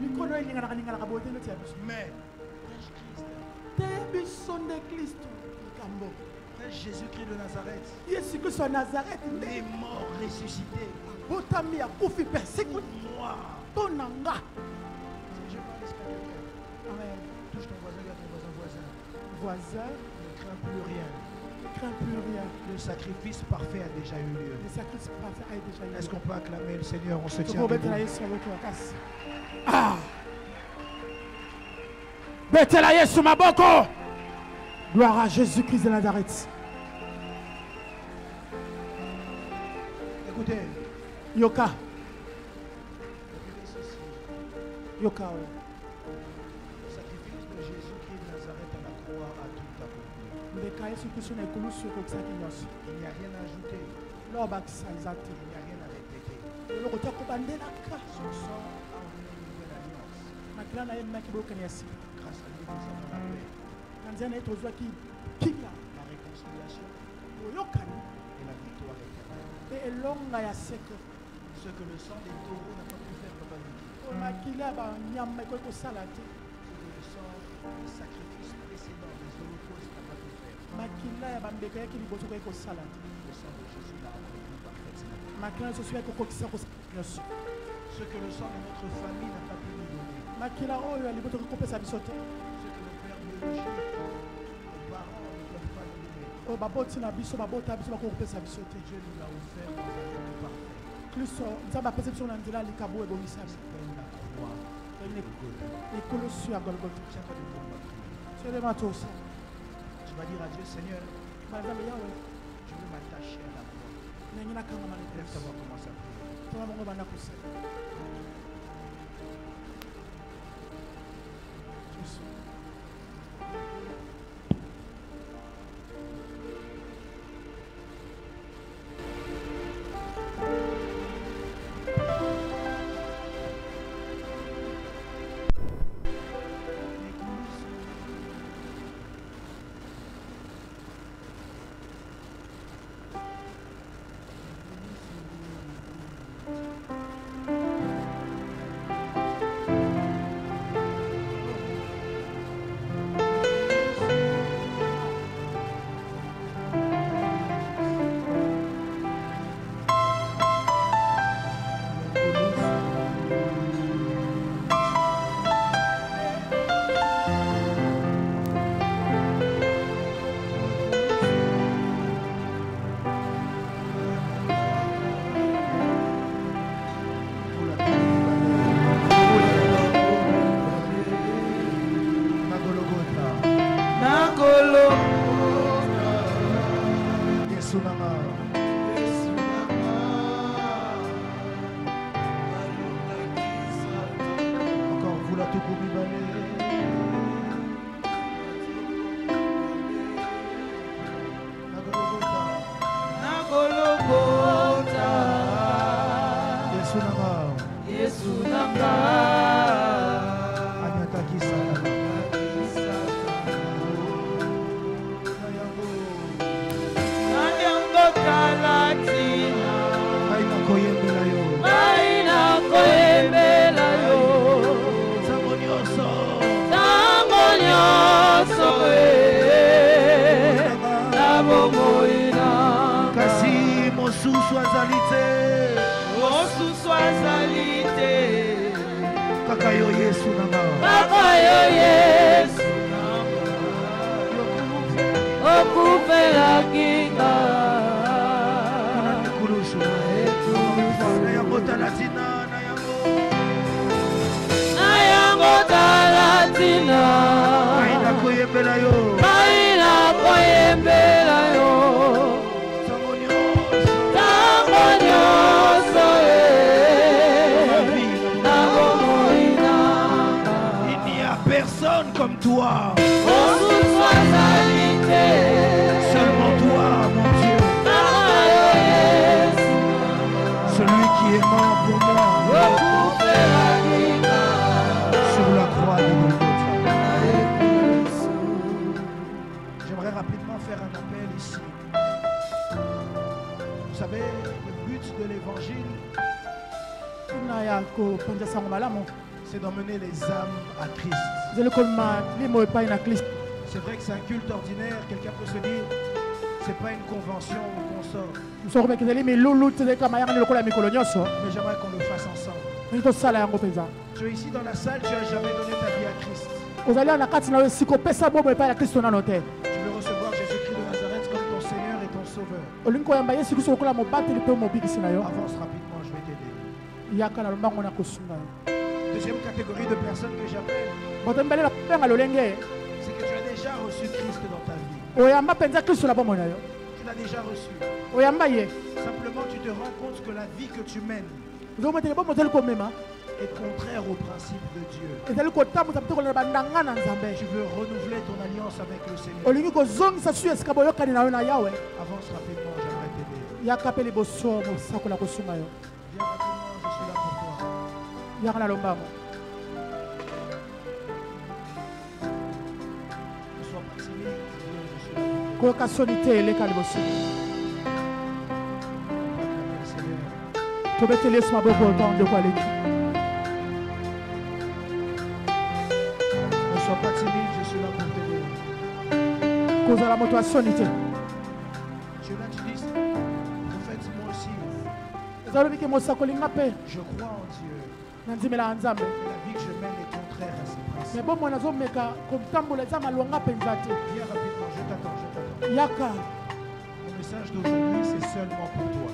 Speaker 2: mikono elinganaka boye te noti ya biso
Speaker 1: mais prêche Christ.
Speaker 2: te biso nde kristo likambo
Speaker 1: Prêche Jésus-Christ de Nazareth.
Speaker 2: yesu kristo ya nazareth
Speaker 1: Il
Speaker 2: nde
Speaker 1: est mort, ressuscité.
Speaker 2: botami akufi perse
Speaker 1: Pour moi.
Speaker 2: mpo na nga
Speaker 1: Si je parle ici à quelqu'un, touche ton voisin, regarde ton voisin.
Speaker 2: voisin
Speaker 1: Ne crains plus rien.
Speaker 2: ne crains plus rien.
Speaker 1: Le sacrifice parfait a déjà eu lieu.
Speaker 2: Le sacrifice parfait a déjà eu
Speaker 1: Est-ce
Speaker 2: lieu.
Speaker 1: qu'on peut acclamer le Seigneur? On se tient
Speaker 2: Toko
Speaker 1: debout.
Speaker 2: betela Yesu maboko makasi. Ah! Betela Yesu maboko. Gloire à Jésus-Christ de Nazareth.
Speaker 1: Écoutez,
Speaker 2: Yoka.
Speaker 1: écoutez ceci.
Speaker 2: Yoka. Ouais.
Speaker 1: Le sacrifice de Jésus-Christ de Nazareth à la croix a tout accompli.
Speaker 2: Ndeka Yesu Kristo na ekulusu ekokisaki nyonso.
Speaker 1: Il n'y a rien à ajouter.
Speaker 2: Lelo bakisa eza te.
Speaker 1: Il n'y a rien à répéter.
Speaker 2: Eloko te kobandelaka.
Speaker 1: Son sang a ouvert une nouvelle alliance.
Speaker 2: Makila na ye maki boyokani ya sika.
Speaker 1: Grâce à lui, nous avons la paix,
Speaker 2: Na nzela na ye tozwaki kimia.
Speaker 1: la réconciliation
Speaker 2: Boyokani.
Speaker 1: et la victoire éternelle.
Speaker 2: Mpe elonga ya seke.
Speaker 1: Ce que le sang des taureaux n'a pas pu faire, Papa Luki.
Speaker 2: Makila ya banyama ekoki kosala te.
Speaker 1: Ce que le sang des sacrifices précédents, des holocaustes n'a pas pu faire.
Speaker 2: Makila ya bambeka yaki liboso ekoki kosala te.
Speaker 1: Le sang de Jésus l'a accompli parfaitement.
Speaker 2: Makila nyonso soki ekokokisa kosala nyonso.
Speaker 1: Ce que le sang de notre famille n'a pas pu nous donner.
Speaker 2: Makila oyo ya liboso ekopesa biso te.
Speaker 1: Ce que nos pères biologiques, nos parents ne peuvent pas nous donner.
Speaker 2: Oyo baboti na biso babota biso bakokopesa biso te.
Speaker 1: Dieu nous l'a offert dans un monde parfait.
Speaker 2: kristo nzambe apesi biso na nzela ya likabo oyo ebongisami
Speaker 1: Ça s'appelle la croix.
Speaker 2: ekolosu ya golgota
Speaker 1: Tiens-toi debout, on va prier.
Speaker 2: selema tosala
Speaker 1: Tu vas dire à Dieu, Seigneur,
Speaker 2: na nzambe yawe
Speaker 1: je veux m'attacher à la croix.
Speaker 2: nangi nakangama na
Speaker 1: Lève ta
Speaker 2: ekolosu
Speaker 1: voix, commence à prier.
Speaker 2: tona bango banda kosala Yesu.
Speaker 1: azalité.
Speaker 4: Osu swazalité.
Speaker 1: Kaka yo Yesu nanga.
Speaker 4: Kaka yo Yesu nanga. Okupe la kinga.
Speaker 1: Kulushu. Na yango talatina na yango.
Speaker 4: Na yango talatina.
Speaker 1: Aina koyembela yo.
Speaker 4: Aina koyembela yo.
Speaker 1: Comme toi,
Speaker 4: seulement
Speaker 1: toi, mon Dieu, celui qui est mort pour moi sur la croix de Golgotha. J'aimerais rapidement faire un appel ici. Vous savez, le but de l'évangile, c'est d'emmener les âmes à Christ. C'est vrai que c'est un culte ordinaire, quelqu'un peut se dire, c'est pas une convention ou qu'on sort. Mais j'aimerais qu'on le fasse ensemble. Tu es ici dans la salle, tu n'as jamais donné ta vie à Christ. Tu veux recevoir Jésus-Christ de Nazareth comme ton Seigneur et ton Sauveur. Avance rapidement, je vais t'aider. Deuxième catégorie de personnes que j'appelle, c'est que tu as déjà reçu Christ dans ta vie. Tu l'as déjà reçu. Simplement tu te rends compte que la vie que tu mènes est contraire au principe de Dieu. Tu veux renouveler ton alliance avec le Seigneur. Avance rapidement, j'aimerais t'aider. Viens rapidement, je suis là pour toi. Ne sois pas timide, je suis là pour toi. Ne sois pas timide, je suis là pour t'aider. Je là, tu dis, en fait, moi aussi, je crois en Dieu. La vie que je mène est contraire à ses principes. Viens rapidement, je t'attends. Mon message d'aujourd'hui, c'est seulement pour toi.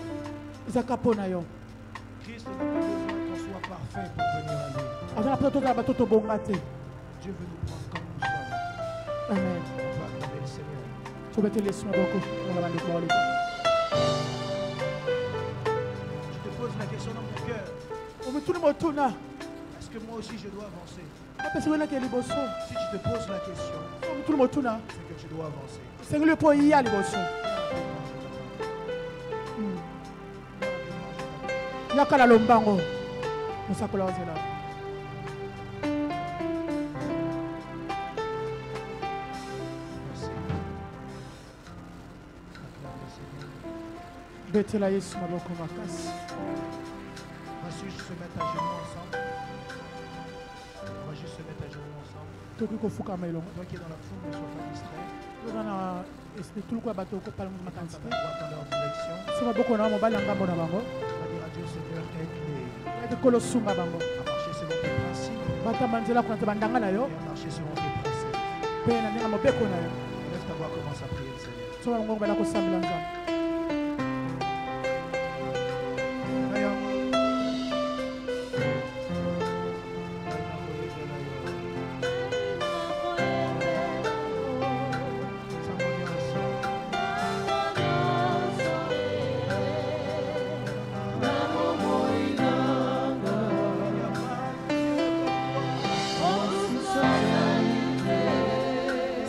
Speaker 1: Christ n'a pas besoin qu'on soit parfait pour venir à lui. Dieu veut nous prendre comme nous sommes.
Speaker 2: Amen.
Speaker 1: On va acclamer le Seigneur. Je te pose la question dans mon cœur. Est-ce que moi aussi je dois avancer? Si tu te poses la question, c'est que tu dois avancer.
Speaker 2: Betela Yesu
Speaker 1: On
Speaker 2: maboko makasi.
Speaker 1: va juste se mettre à genoux ensemble. On va juste se mettre à genoux ensemble.
Speaker 2: Toki kofuka mailongo.
Speaker 1: Toi qui es dans la foule, ne sois pas distrait.
Speaker 2: Tokana esprit tout quoi bato ko pala
Speaker 1: Dans
Speaker 2: makantite.
Speaker 1: leur direction.
Speaker 2: C'est maboko na mobali ngambo na bango.
Speaker 1: On va dire à Dieu, Seigneur, aide-les
Speaker 2: Ete kolo sunga bango.
Speaker 1: à marcher selon tes principes
Speaker 2: Bata manzela kuna bandanga na yo.
Speaker 1: et à marcher selon tes principes.
Speaker 2: Pe na ndinga mobeko na yo.
Speaker 1: Lève ta voix, commence à prier le Seigneur.
Speaker 2: So bango bala ko sambela nzambe.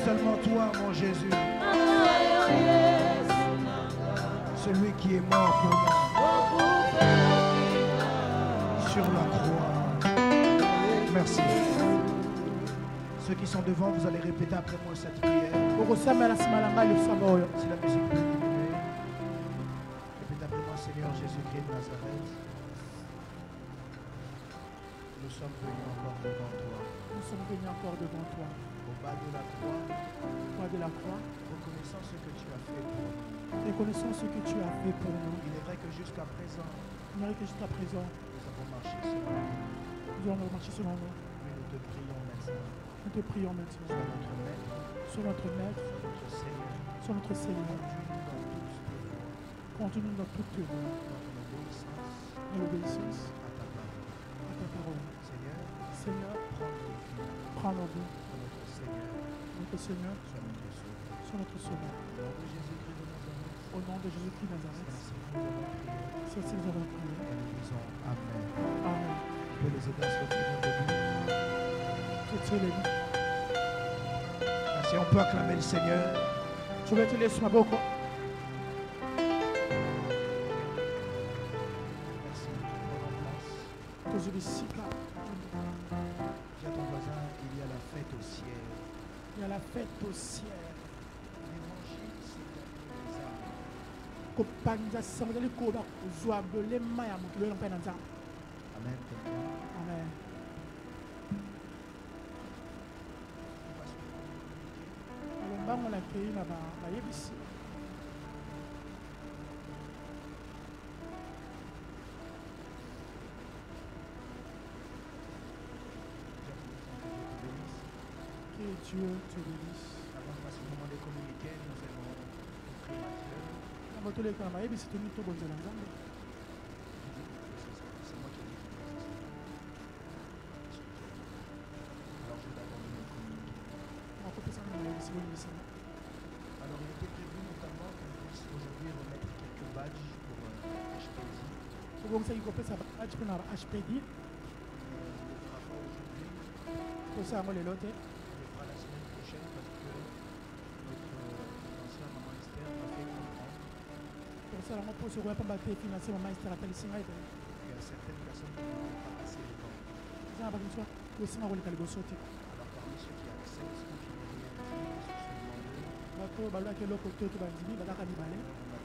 Speaker 1: Seulement toi, mon Jésus, celui qui est mort pour moi sur la croix. Merci. Ceux qui sont devant, vous allez répéter après moi cette prière. Si la musique peut diminuer, répétez après moi, Seigneur Jésus-Christ de Nazareth, le
Speaker 5: Nous sommes venus encore devant toi.
Speaker 2: Nous sommes venus encore devant toi.
Speaker 5: Au bas de la croix.
Speaker 2: Au bas de la croix.
Speaker 5: Reconnaissant ce que tu as fait pour nous.
Speaker 2: Reconnaissons ce que tu as fait pour nous.
Speaker 5: Il est vrai que jusqu'à présent,
Speaker 2: nous
Speaker 5: avons marché selon nous.
Speaker 2: Nous avons marché selon nous.
Speaker 5: Mais nous te prions maintenant.
Speaker 2: Nous te prions maintenant.
Speaker 5: Sois notre maître.
Speaker 2: Sois notre Seigneur. Conduis-nous dans toutes tes voies. Dans l'obéissance à ta parole. Seigneur, prends nos vies. Notre Seigneur, sois notre Sauveur. Au nom de Jésus-Christ de Nazareth. C'est ainsi que nous avons prié.
Speaker 5: Amen.
Speaker 2: Amen.
Speaker 5: Tu peux les aider à se retirer de lui. Si on peut acclamer le Seigneur.
Speaker 2: Je vais te laisser ma boko.
Speaker 5: Merci. Viens ton voisin, il y a la fête au ciel.
Speaker 2: Il y a la fête au ciel.
Speaker 5: L'évangile, c'est les âmes. Amen.
Speaker 2: Amen. On a accueilli là-bas, ici. Que Dieu te bénisse.
Speaker 5: Avant de passer au moment des communiqués, nous allons offrir à Dieu.
Speaker 2: C'est moi qui ai dit.
Speaker 5: Alors je vais d'abord donner le communiqué. Alors il était prévu notamment qu'on puisse aujourd'hui remettre quelques badges pour HPD.
Speaker 2: On ne le fera pas aujourd'hui. On le fera la
Speaker 5: semaine prochaine parce que notre ancien maman Esther m'a fait comprendre qu'il y a certaines personnes qui n'ont pas passé le temps. Alors parmi ceux qui acceptent ce que tu viens de dire, ce sont demandés. On a